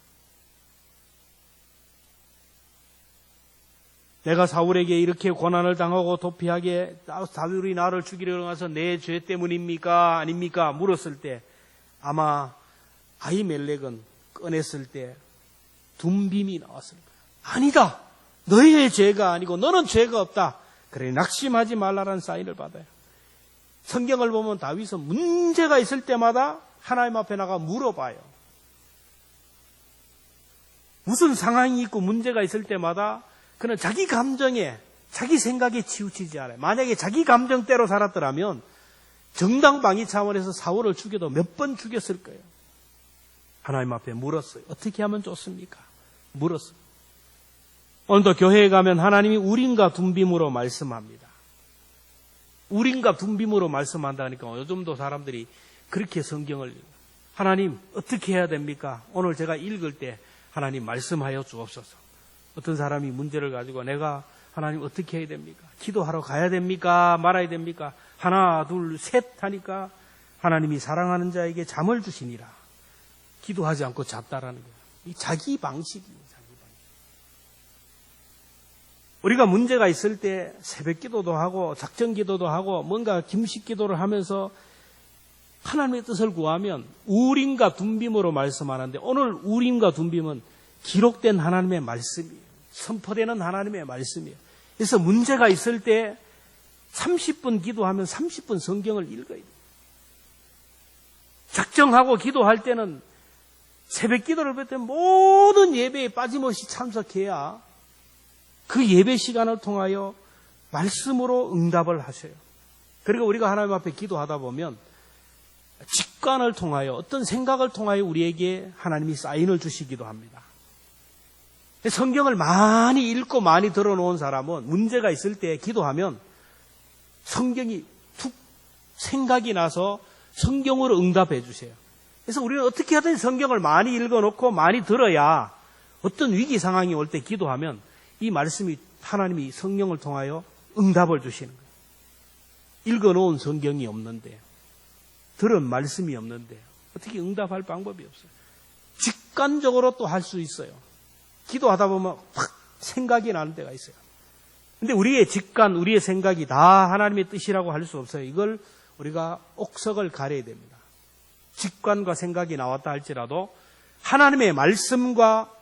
내가 사울에게 이렇게 고난을 당하고 도피하게 다윗이 나를 죽이려고 해서 내 죄 때문입니까? 아닙니까? 물었을 때 아마 아히멜렉은 꺼냈을 때 둠빔이 나왔을 거예요. 아니다. 너의 죄가 아니고 너는 죄가 없다. 그래 낙심하지 말라라는 사인을 받아요. 성경을 보면 다윗은 문제가 있을 때마다 하나님 앞에 나가 물어봐요. 무슨 상황이 있고 문제가 있을 때마다 그는 자기 감정에 자기 생각에 치우치지 않아요. 만약에 자기 감정대로 살았더라면 정당방위 차원에서 사울을 죽여도 몇 번 죽였을 거예요. 하나님 앞에 물었어요. 어떻게 하면 좋습니까? 물었어요. 오늘도 교회에 가면 하나님이 우림과 둠빔으로 말씀합니다. 우림과 둠빔으로 말씀한다니까 요즘도 사람들이 그렇게 성경을 하나님 어떻게 해야 됩니까? 오늘 제가 읽을 때 하나님 말씀하여 주옵소서. 어떤 사람이 문제를 가지고 내가 하나님 어떻게 해야 됩니까? 기도하러 가야 됩니까? 말아야 됩니까? 하나 둘 셋 하니까 하나님이 사랑하는 자에게 잠을 주시니라. 기도하지 않고 잤다라는 거예요. 이 자기 방식이에요. 자기 방식. 우리가 문제가 있을 때 새벽 기도도 하고 작전 기도도 하고 뭔가 김식 기도를 하면서 하나님의 뜻을 구하면 우림과 둠빔으로 말씀하는데 오늘 우림과 둠빔은 기록된 하나님의 말씀이에요. 선포되는 하나님의 말씀이에요. 그래서 문제가 있을 때 30분 기도하면 30분 성경을 읽어야 돼요. 작정하고 기도할 때는 새벽 기도를 볼 때 모든 예배에 빠짐없이 참석해야 그 예배 시간을 통하여 말씀으로 응답을 하셔요. 그리고 우리가 하나님 앞에 기도하다 보면 직관을 통하여 어떤 생각을 통하여 우리에게 하나님이 사인을 주시기도 합니다. 성경을 많이 읽고 많이 들어놓은 사람은 문제가 있을 때 기도하면 성경이 툭 생각이 나서 성경으로 응답해 주세요. 그래서 우리는 어떻게 하든 성경을 많이 읽어놓고 많이 들어야 어떤 위기 상황이 올 때 기도하면 이 말씀이 하나님이 성령을 통하여 응답을 주시는 거예요. 읽어놓은 성경이 없는데, 들은 말씀이 없는데 어떻게 응답할 방법이 없어요. 직관적으로 또 할 수 있어요. 기도하다 보면 확 생각이 나는 때가 있어요. 근데 우리의 직관, 우리의 생각이 다 하나님의 뜻이라고 할 수 없어요. 이걸 우리가 옥석을 가려야 됩니다. 직관과 생각이 나왔다 할지라도 하나님의 말씀과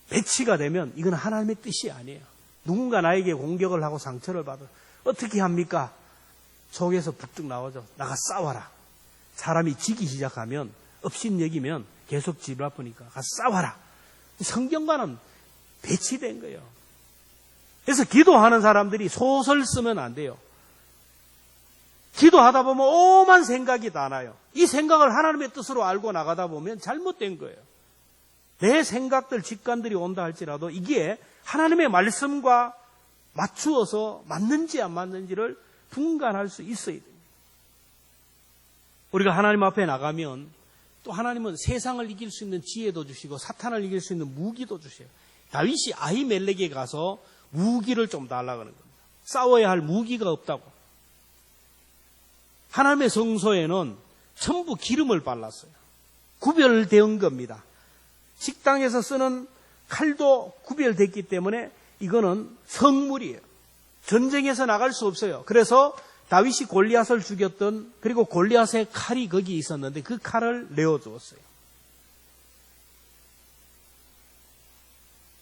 배치가 되면 이건 하나님의 뜻이 아니에요. 누군가 나에게 공격을 하고 상처를 받아 어떻게 합니까? 속에서 불뚝 나오죠. 나가 싸워라. 사람이 지기 시작하면 업신여기면 계속 집 아프니까 가서 싸워라. 성경과는 배치된 거예요. 그래서 기도하는 사람들이 소설 쓰면 안 돼요. 기도하다 보면 오만 생각이 다 나요. 이 생각을 하나님의 뜻으로 알고 나가다 보면 잘못된 거예요. 내 생각들, 직관들이 온다 할지라도 이게 하나님의 말씀과 맞추어서 맞는지 안 맞는지를 분간할 수 있어야 됩니다. 우리가 하나님 앞에 나가면 또 하나님은 세상을 이길 수 있는 지혜도 주시고 사탄을 이길 수 있는 무기도 주세요. 다윗이 아히멜렉에 가서 무기를 좀 달라고 하는 겁니다. 싸워야 할 무기가 없다고. 하나님의 성소에는 전부 기름을 발랐어요. 구별된 겁니다. 식당에서 쓰는 칼도 구별됐기 때문에 이거는 성물이에요. 전쟁에서 나갈 수 없어요. 그래서 다윗이 골리앗을 죽였던, 그리고 골리앗의 칼이 거기 있었는데 그 칼을 내어주었어요.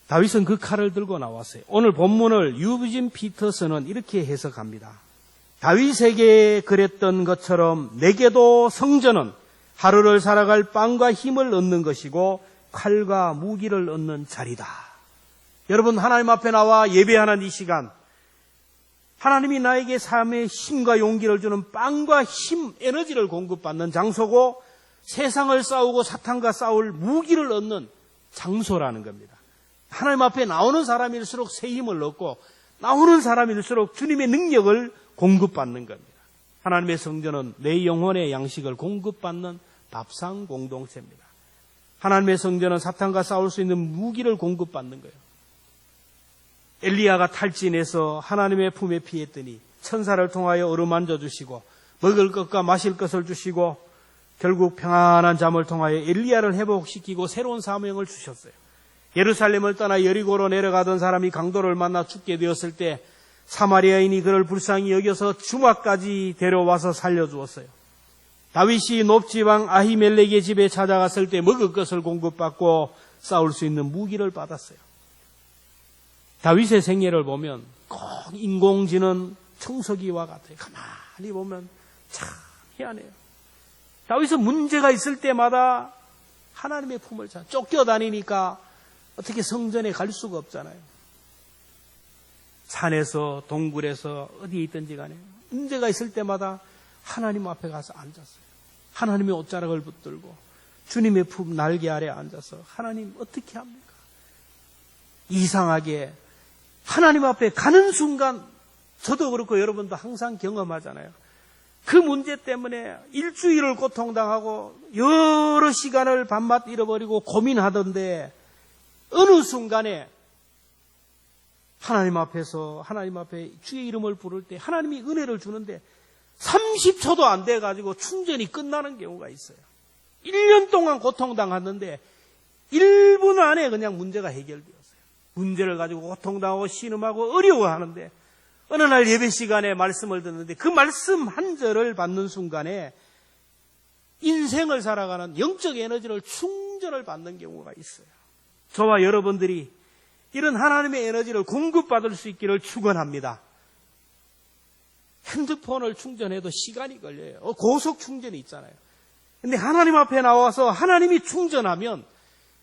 다윗은 그 칼을 들고 나왔어요. 오늘 본문을 유진 피터슨은 이렇게 해석합니다. 다윗에게 그랬던 것처럼 내게도 성전은 하루를 살아갈 빵과 힘을 얻는 것이고 칼과 무기를 얻는 자리다. 여러분, 하나님 앞에 나와 예배하는 이 시간, 하나님이 나에게 삶의 힘과 용기를 주는 빵과 힘, 에너지를 공급받는 장소고 세상을 싸우고 사탄과 싸울 무기를 얻는 장소라는 겁니다. 하나님 앞에 나오는 사람일수록 새 힘을 얻고 나오는 사람일수록 주님의 능력을 공급받는 겁니다. 하나님의 성전은 내 영혼의 양식을 공급받는 밥상 공동체입니다. 하나님의 성전은 사탄과 싸울 수 있는 무기를 공급받는 거예요. 엘리야가 탈진해서 하나님의 품에 피했더니 천사를 통하여 어루만져 주시고 먹을 것과 마실 것을 주시고 결국 평안한 잠을 통하여 엘리야를 회복시키고 새로운 사명을 주셨어요. 예루살렘을 떠나 여리고로 내려가던 사람이 강도를 만나 죽게 되었을 때 사마리아인이 그를 불쌍히 여겨서 주막까지 데려와서 살려주었어요. 다윗이 높지방 아히멜렉의 집에 찾아갔을 때 먹을 것을 공급받고 싸울 수 있는 무기를 받았어요. 다윗의 생애를 보면 꼭 인공지능 청소기와 같아요. 가만히 보면 참 희한해요. 다윗은 문제가 있을 때마다 하나님의 품을 쫓겨다니니까 어떻게 성전에 갈 수가 없잖아요. 산에서 동굴에서 어디에 있든지 간에 문제가 있을 때마다 하나님 앞에 가서 앉았어요. 하나님의 옷자락을 붙들고 주님의 품 날개 아래 앉아서 하나님 어떻게 합니까? 이상하게 하나님 앞에 가는 순간 저도 그렇고 여러분도 항상 경험하잖아요. 그 문제 때문에 일주일을 고통당하고 여러 시간을 밤낮 잃어버리고 고민하던데 어느 순간에 하나님 앞에서 하나님 앞에 주의 이름을 부를 때 하나님이 은혜를 주는데 30초도 안 돼가지고 충전이 끝나는 경우가 있어요. 1년 동안 고통당했는데 1분 안에 그냥 문제가 해결되었어요. 문제를 가지고 고통당하고 신음하고 어려워하는데 어느 날 예배 시간에 말씀을 듣는데 그 말씀 한 절을 받는 순간에 인생을 살아가는 영적 에너지를 충전을 받는 경우가 있어요. 저와 여러분들이 이런 하나님의 에너지를 공급받을 수 있기를 축원합니다. 핸드폰을 충전해도 시간이 걸려요. 고속 충전이 있잖아요. 근데 하나님 앞에 나와서 하나님이 충전하면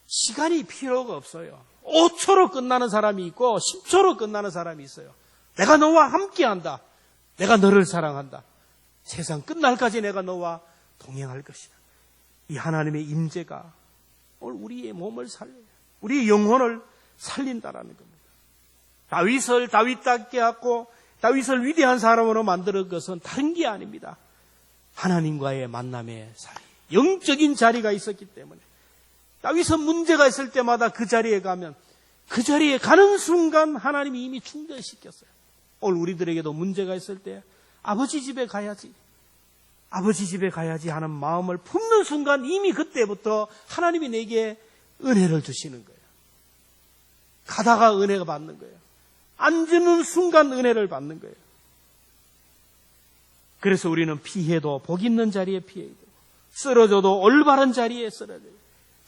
시간이 필요가 없어요. 5초로 끝나는 사람이 있고 10초로 끝나는 사람이 있어요. 내가 너와 함께한다. 내가 너를 사랑한다. 세상 끝날까지 내가 너와 동행할 것이다. 이 하나님의 임재가 오늘 우리의 몸을 살려요. 우리의 영혼을 살린다라는 겁니다. 다윗을 다윗답게 하고 다윗을 위대한 사람으로 만드는 것은 다른 게 아닙니다. 하나님과의 만남의 자리, 영적인 자리가 있었기 때문에 다윗은 문제가 있을 때마다 그 자리에 가면 그 자리에 가는 순간 하나님이 이미 충전시켰어요. 오늘 우리들에게도 문제가 있을 때 아버지 집에 가야지, 아버지 집에 가야지 하는 마음을 품는 순간 이미 그때부터 하나님이 내게 은혜를 주시는 거예요. 가다가 은혜가 받는 거예요. 앉는 순간 은혜를 받는 거예요. 그래서 우리는 피해도 복 있는 자리에 피해야 되고 쓰러져도 올바른 자리에 쓰러져요.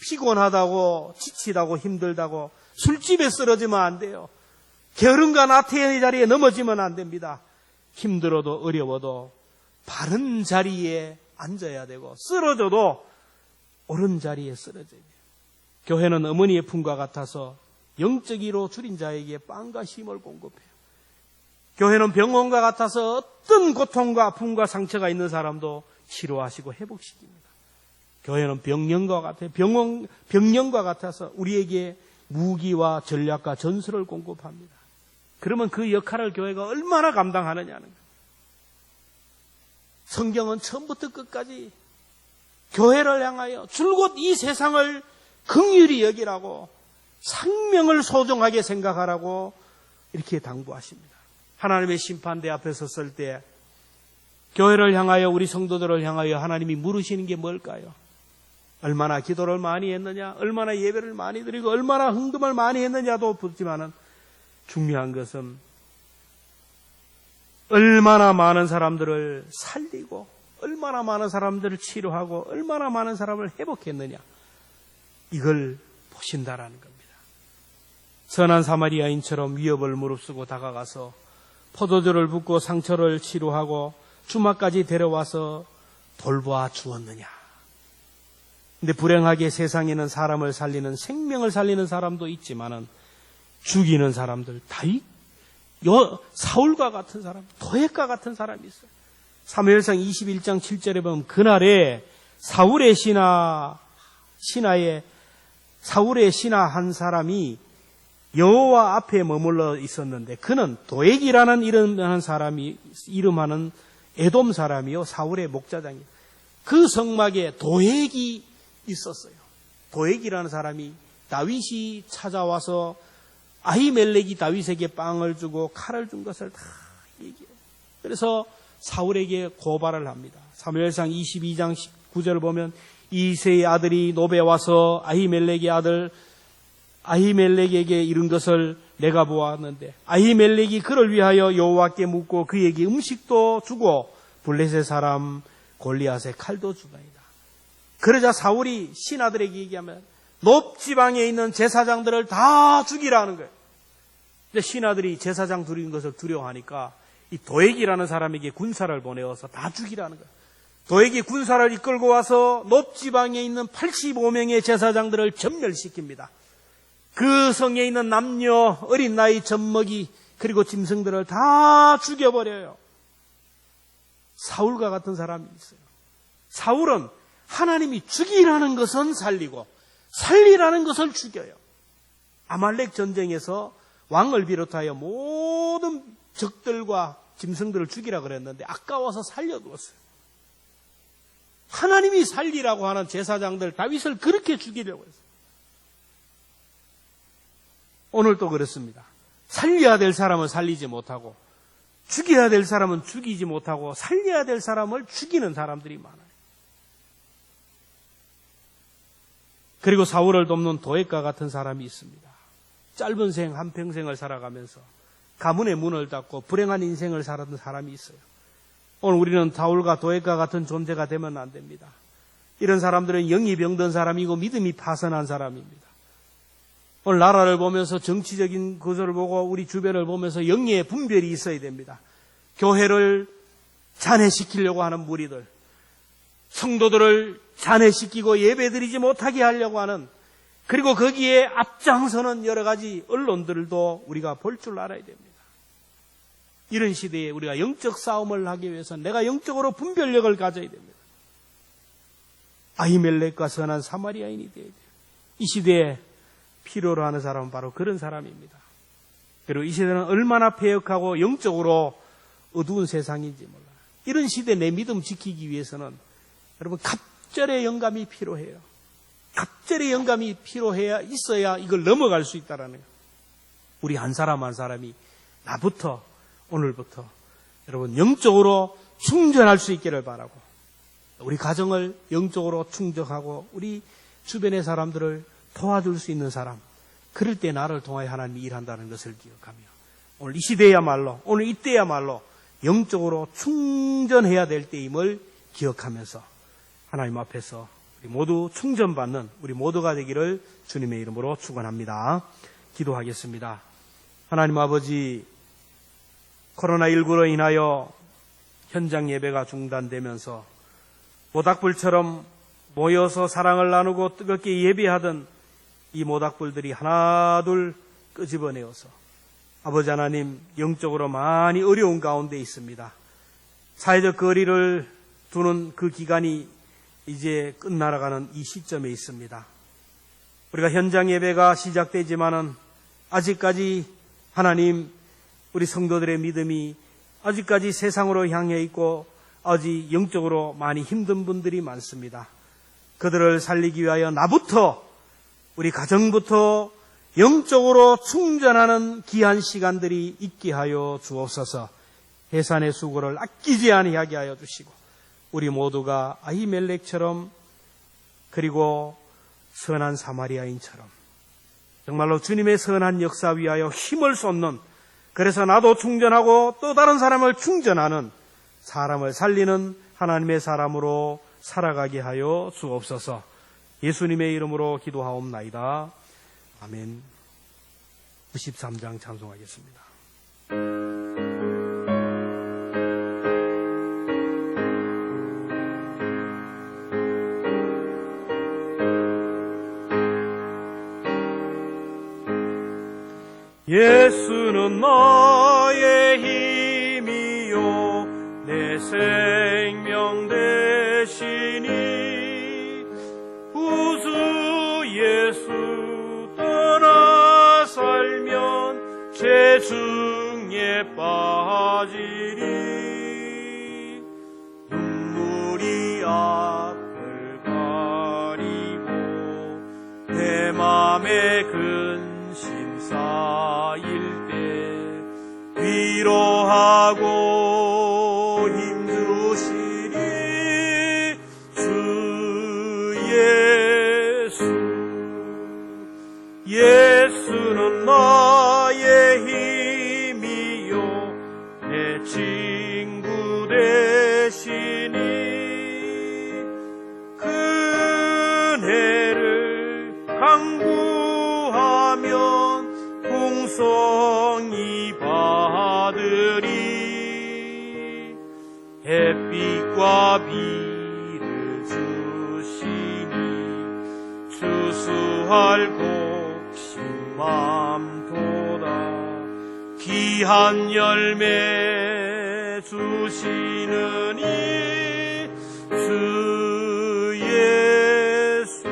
피곤하다고 지치다고 힘들다고 술집에 쓰러지면 안 돼요. 게으름과 나태의 자리에 넘어지면 안 됩니다. 힘들어도 어려워도 바른 자리에 앉아야 되고 쓰러져도 옳은 자리에 쓰러져야 돼요. 교회는 어머니의 품과 같아서 영적으로 줄인 자에게 빵과 힘을 공급해요. 교회는 병원과 같아서 어떤 고통과 아픔과 상처가 있는 사람도 치료하시고 회복시킵니다. 교회는 병령과 같아요. 병령과 같아서 우리에게 무기와 전략과 전술을 공급합니다. 그러면 그 역할을 교회가 얼마나 감당하느냐는 거예요. 성경은 처음부터 끝까지 교회를 향하여 줄곧 이 세상을 긍휼히 여기라고 생명을 소중하게 생각하라고 이렇게 당부하십니다. 하나님의 심판대 앞에 섰을 때 교회를 향하여 우리 성도들을 향하여 하나님이 물으시는 게 뭘까요? 얼마나 기도를 많이 했느냐, 얼마나 예배를 많이 드리고 얼마나 헌금을 많이 했느냐도 묻지만은 중요한 것은 얼마나 많은 사람들을 살리고 얼마나 많은 사람들을 치료하고 얼마나 많은 사람을 회복했느냐, 이걸 보신다라는 겁니다. 선한 사마리아인처럼 위협을 무릅쓰고 다가가서 포도주를 붓고 상처를 치료하고 주막까지 데려와서 돌보아 주었느냐. 근데 불행하게 세상에는 사람을 살리는, 생명을 살리는 사람도 있지만은 죽이는 사람들, 다윗, 사울과 같은 사람, 도액과 같은 사람이 있어요. 사무엘상 21장 7절에 보면 그날에 사울의 신하 한 사람이 여호와 앞에 머물러 있었는데 그는 도액이라는 이름하는 사람이 이름하는 에돔 사람이요 사울의 목자장이에요. 그 성막에 도액이 있었어요. 도액이라는 사람이 다윗이 찾아와서 아히멜렉이 다윗에게 빵을 주고 칼을 준 것을 다 얘기해요. 그래서 사울에게 고발을 합니다. 사무엘상 22장 19절을 보면 이새의 아들이 노베 와서 아히멜렉에게 이른 것을 내가 보았는데 아히멜렉이 그를 위하여 여호와께 묻고 그에게 음식도 주고 블레셋 사람 골리앗의 칼도 주나이다. 그러자 사울이 신하들에게 얘기하면 높 지방에 있는 제사장들을 다 죽이라는 거예요. 근데 신하들이 제사장 죽인 것을 두려워하니까 이 도액이라는 사람에게 군사를 보내어서 다 죽이라는 거예요. 도액이 군사를 이끌고 와서 높 지방에 있는 85명의 제사장들을 전멸시킵니다. 그 성에 있는 남녀, 어린 나이, 젖먹이 그리고 짐승들을 다 죽여버려요. 사울과 같은 사람이 있어요. 사울은 하나님이 죽이라는 것은 살리고 살리라는 것을 죽여요. 아말렉 전쟁에서 왕을 비롯하여 모든 적들과 짐승들을 죽이라 그랬는데 아까워서 살려두었어요. 하나님이 살리라고 하는 제사장들 다윗을 그렇게 죽이려고 했어요. 오늘도 그렇습니다. 살려야 될 사람은 살리지 못하고 죽여야 될 사람은 죽이지 못하고 살려야 될 사람을 죽이는 사람들이 많아요. 그리고 사울을 돕는 도액과 같은 사람이 있습니다. 짧은 생 한평생을 살아가면서 가문의 문을 닫고 불행한 인생을 살았던 사람이 있어요. 오늘 우리는 사울과 도액과 같은 존재가 되면 안 됩니다. 이런 사람들은 영이 병든 사람이고 믿음이 파선한 사람입니다. 오늘 나라를 보면서 정치적인 구조를 보고 우리 주변을 보면서 영예의 분별이 있어야 됩니다. 교회를 잔해시키려고 하는 무리들, 성도들을 잔해시키고 예배드리지 못하게 하려고 하는, 그리고 거기에 앞장서는 여러 가지 언론들도 우리가 볼 줄 알아야 됩니다. 이런 시대에 우리가 영적 싸움을 하기 위해서 내가 영적으로 분별력을 가져야 됩니다. 아히멜렉과 선한 사마리아인이 되어야 돼요. 이 시대에 필요로 하는 사람은 바로 그런 사람입니다. 그리고 이 시대는 얼마나 폐역하고 영적으로 어두운 세상인지 몰라요. 이런 시대 내 믿음 지키기 위해서는 여러분 갑절의 영감이 필요해요. 갑절의 영감이 필요해야 있어야 이걸 넘어갈 수 있다라는 거예요. 우리 한 사람 한 사람이 나부터 오늘부터 여러분 영적으로 충전할 수 있기를 바라고, 우리 가정을 영적으로 충전하고 우리 주변의 사람들을 도와줄 수 있는 사람, 그럴 때 나를 통하여 하나님이 일한다는 것을 기억하며 오늘 이 시대야말로, 오늘 이때야말로 영적으로 충전해야 될 때임을 기억하면서 하나님 앞에서 우리 모두 충전받는 우리 모두가 되기를 주님의 이름으로 축원합니다. 기도하겠습니다. 하나님 아버지, 코로나19로 인하여 현장 예배가 중단되면서 모닥불처럼 모여서 사랑을 나누고 뜨겁게 예배하던 이 모닥불들이 하나둘 끄집어내어서 아버지 하나님 영적으로 많이 어려운 가운데 있습니다. 사회적 거리를 두는 그 기간이 이제 끝나가는 이 시점에 있습니다. 우리가 현장 예배가 시작되지만은 아직까지 하나님 우리 성도들의 믿음이 아직까지 세상으로 향해 있고 아직 영적으로 많이 힘든 분들이 많습니다. 그들을 살리기 위하여 나부터, 우리 가정부터 영적으로 충전하는 귀한 시간들이 있게 하여 주옵소서. 해산의 수고를 아끼지 아니하게 하여 주시고 우리 모두가 아히멜렉처럼 그리고 선한 사마리아인처럼 정말로 주님의 선한 역사 위하여 힘을 쏟는, 그래서 나도 충전하고 또 다른 사람을 충전하는, 사람을 살리는 하나님의 사람으로 살아가게 하여 주옵소서. 예수님의 이름으로 기도하옵나이다. 아멘. 93장 찬송하겠습니다. 예수는 나의 힘이요 내 생명 되시니 구주 예수 떠나 살면 죄중에 빠지리. 눈물이 앞을 가리고 내 맘에 근심 쌓일 때 위로하고 힘주시리 주 예수. 예수는 나의 힘이요 내 친구 되시니 그네를 강구하면 풍성이 받으리. 햇빛과 비를 주시니 추수할 곡식 맘도다. 귀한 열매 주시느니 주 예수.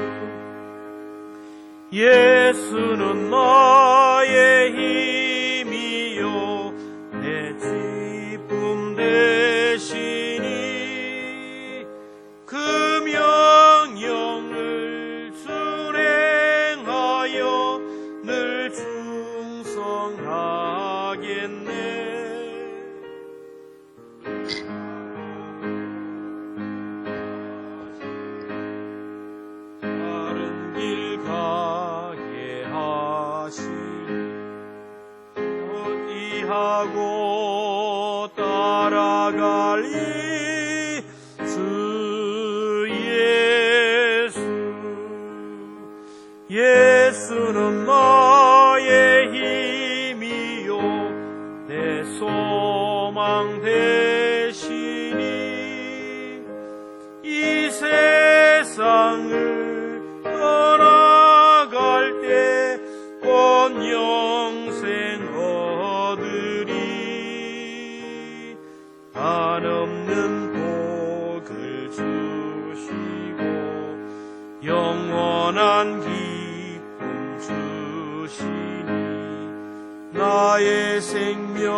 예수는 나의 힘이요 내 기쁨 되시니 그 명령을 준행하여 늘 충성하겠네. 다른 길 가게 하시니 어디하고 따라갈리 주 예수. 예수 예수는 나의 힘이요 내 소망 되시니 이 세상을 떠나갈 때 온 영생 얻으리 한없는 복을 주시고 영원한 기쁨 주시니 나의 생명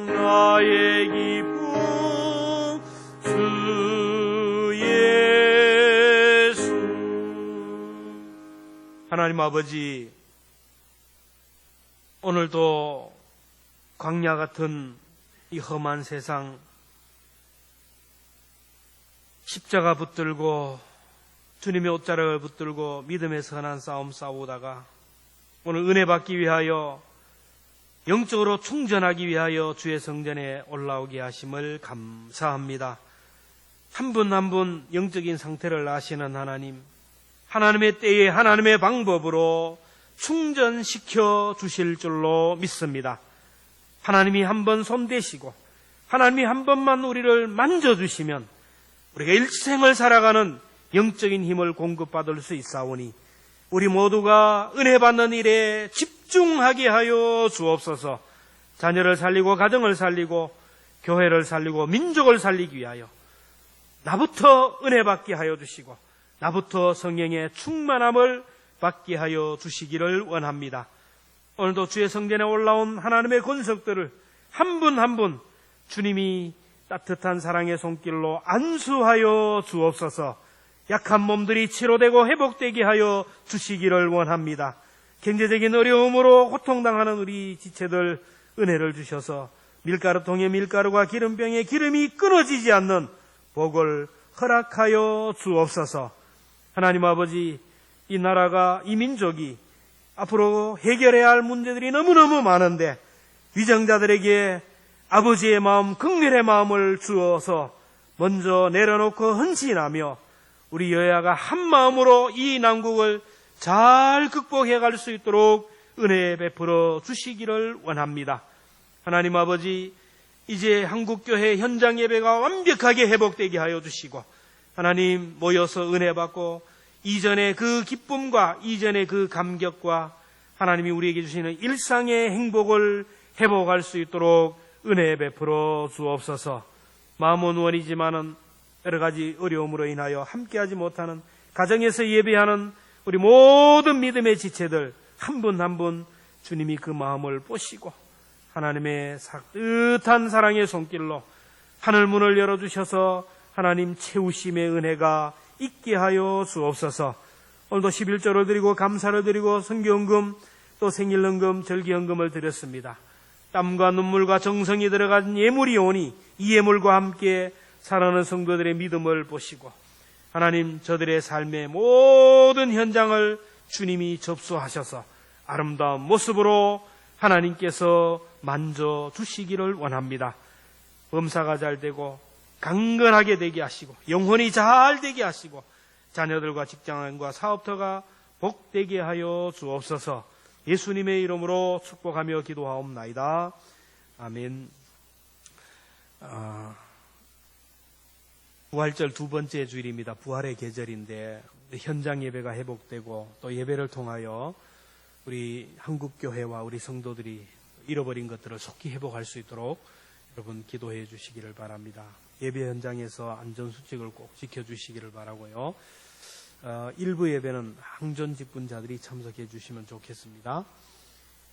나의 기쁨 주 예수. 하나님 아버지, 오늘도 광야 같은 이 험한 세상 십자가 붙들고 주님의 옷자락을 붙들고 믿음의 선한 싸움 싸우다가 오늘 은혜 받기 위하여 영적으로 충전하기 위하여 주의 성전에 올라오게 하심을 감사합니다. 한 분 한 분 영적인 상태를 아시는 하나님, 하나님의 때에 하나님의 방법으로 충전시켜 주실 줄로 믿습니다. 하나님이 한번 손대시고 하나님이 한 번만 우리를 만져주시면 우리가 일생을 살아가는 영적인 힘을 공급받을 수 있사오니 우리 모두가 은혜 받는 일에 집중하게 하여 주옵소서. 자녀를 살리고 가정을 살리고 교회를 살리고 민족을 살리기 위하여 나부터 은혜 받게 하여 주시고 나부터 성령의 충만함을 받게 하여 주시기를 원합니다. 오늘도 주의 성전에 올라온 하나님의 권석들을 한 분 한 분 주님이 따뜻한 사랑의 손길로 안수하여 주옵소서. 약한 몸들이 치료되고 회복되게 하여 주시기를 원합니다. 경제적인 어려움으로 고통당하는 우리 지체들 은혜를 주셔서 밀가루통에 밀가루가 기름병에 기름이 끊어지지 않는 복을 허락하여 주옵소서. 하나님 아버지, 이 나라가, 이 민족이 앞으로 해결해야 할 문제들이 너무너무 많은데 위정자들에게 아버지의 마음, 긍휼의 마음을 주어서 먼저 내려놓고 헌신하며 우리 여야가 한 마음으로 이 난국을 잘 극복해 갈 수 있도록 은혜 베풀어 주시기를 원합니다. 하나님 아버지, 이제 한국교회 현장 예배가 완벽하게 회복되게 하여 주시고 하나님 모여서 은혜 받고 이전의 그 기쁨과 이전의 그 감격과 하나님이 우리에게 주시는 일상의 행복을 회복할 수 있도록 은혜 베풀어 주옵소서. 마음은 원이지만은 여러 가지 어려움으로 인하여 함께하지 못하는 가정에서 예배하는 우리 모든 믿음의 지체들 한 분 한 분 주님이 그 마음을 보시고 하나님의 따뜻한 사랑의 손길로 하늘 문을 열어주셔서 하나님 채우심의 은혜가 있게 하여 주옵소서. 오늘도 11조를 드리고 감사를 드리고 선교헌금 또 생일헌금 절기헌금을 드렸습니다. 땀과 눈물과 정성이 들어간 예물이 오니 이 예물과 함께 사랑하는 성도들의 믿음을 보시고 하나님 저들의 삶의 모든 현장을 주님이 접수하셔서 아름다운 모습으로 하나님께서 만져주시기를 원합니다. 범사가 잘 되고 강건하게 되게 하시고 영혼이 잘 되게 하시고 자녀들과 직장인과 사업터가 복되게 하여 주옵소서. 예수님의 이름으로 축복하며 기도하옵나이다. 아멘. 부활절 두 번째 주일입니다. 부활의 계절인데 현장 예배가 회복되고 또 예배를 통하여 우리 한국교회와 우리 성도들이 잃어버린 것들을 속히 회복할 수 있도록 여러분 기도해 주시기를 바랍니다. 예배 현장에서 안전수칙을 꼭 지켜주시기를 바라고요. 일부 예배는 항전 직분자들이 참석해 주시면 좋겠습니다.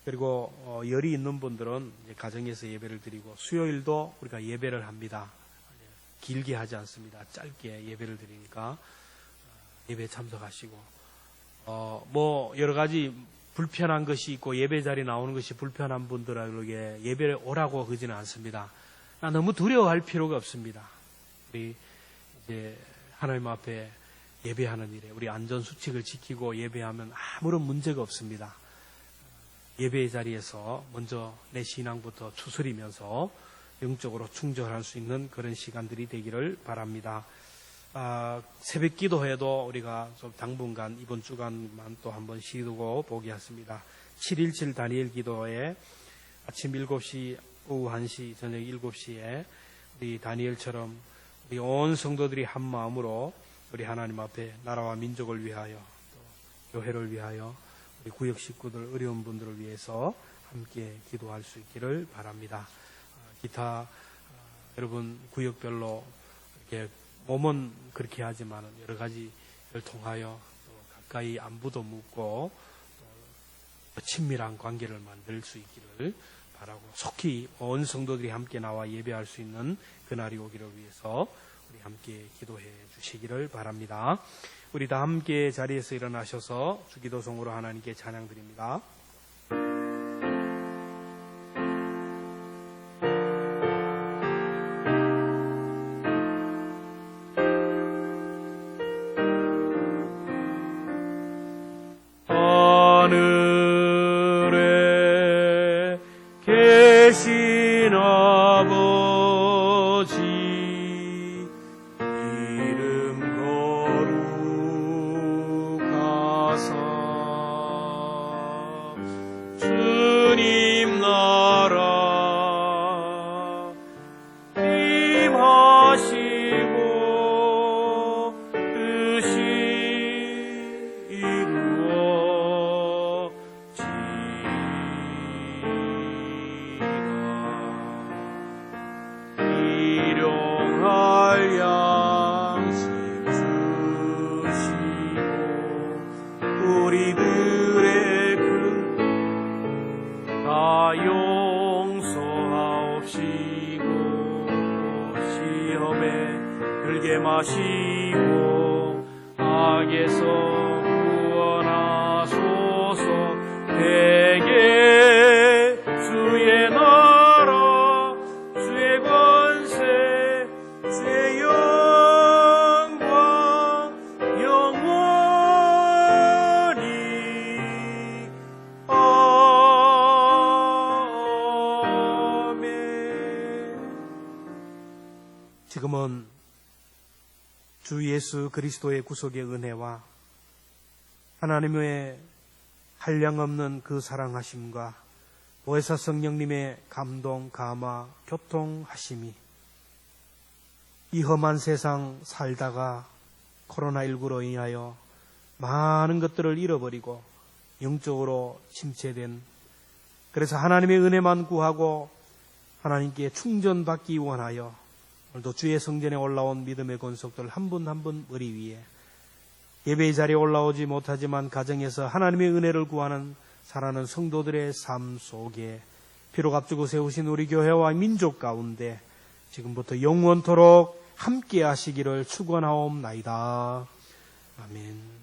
그리고 열이 있는 분들은 이제 가정에서 예배를 드리고 수요일도 우리가 예배를 합니다. 길게 하지 않습니다. 짧게 예배를 드리니까 예배 참석하시고 뭐 여러 가지 불편한 것이 있고 예배 자리에 나오는 것이 불편한 분들에게 예배를 오라고 그러지는 않습니다. 너무 두려워할 필요가 없습니다. 우리 이제 하나님 앞에 예배하는 일에 우리 안전 수칙을 지키고 예배하면 아무런 문제가 없습니다. 예배의 자리에서 먼저 내 신앙부터 추스리면서 영적으로 충전할 수 있는 그런 시간들이 되기를 바랍니다. 새벽 기도회도 우리가 좀 당분간 이번 주간만 또 한번 쉬고 보겠습니다. 7.17 다니엘 기도회 아침 7시, 오후 1시, 저녁 7시에 우리 다니엘처럼 우리 온 성도들이 한 마음으로 우리 하나님 앞에 나라와 민족을 위하여 또 교회를 위하여 우리 구역 식구들 어려운 분들을 위해서 함께 기도할 수 있기를 바랍니다. 기타 여러분 구역별로 이렇게 몸은 그렇게 하지만 여러 가지를 통하여 또 가까이 안부도 묻고 또 친밀한 관계를 만들 수 있기를 바라고 속히 온 성도들이 함께 나와 예배할 수 있는 그날이 오기를 위해서 우리 함께 기도해 주시기를 바랍니다. 우리 다 함께 자리에서 일어나셔서 주기도송으로 하나님께 찬양드립니다. 하늘에 계신 아버지 이름 거룩하사 주님 나라 임하시고 뜻이 일용할 양식 주시고 우리들의 다 용서하옵시고 시험에 들게 마시고 악에서 구원하소서. 대개 주의 나라 주의 권세 주의 영광 영원히 아멘. 지금은 주 예수 그리스도의 구속의 은혜와 하나님의 한량없는 그 사랑하심과 보혜사 성령님의 감동, 감화, 교통하심이 이 험한 세상 살다가 코로나19로 인하여 많은 것들을 잃어버리고 영적으로 침체된, 그래서 하나님의 은혜만 구하고 하나님께 충전받기 원하여 오늘도 주의 성전에 올라온 믿음의 권속들 한 분 한 분 머리 위에 예배의 자리에 올라오지 못하지만 가정에서 하나님의 은혜를 구하는 사랑하는 성도들의 삶 속에 피로 값주고 세우신 우리 교회와 민족 가운데 지금부터 영원토록 함께 하시기를 축원하옵나이다. 아멘.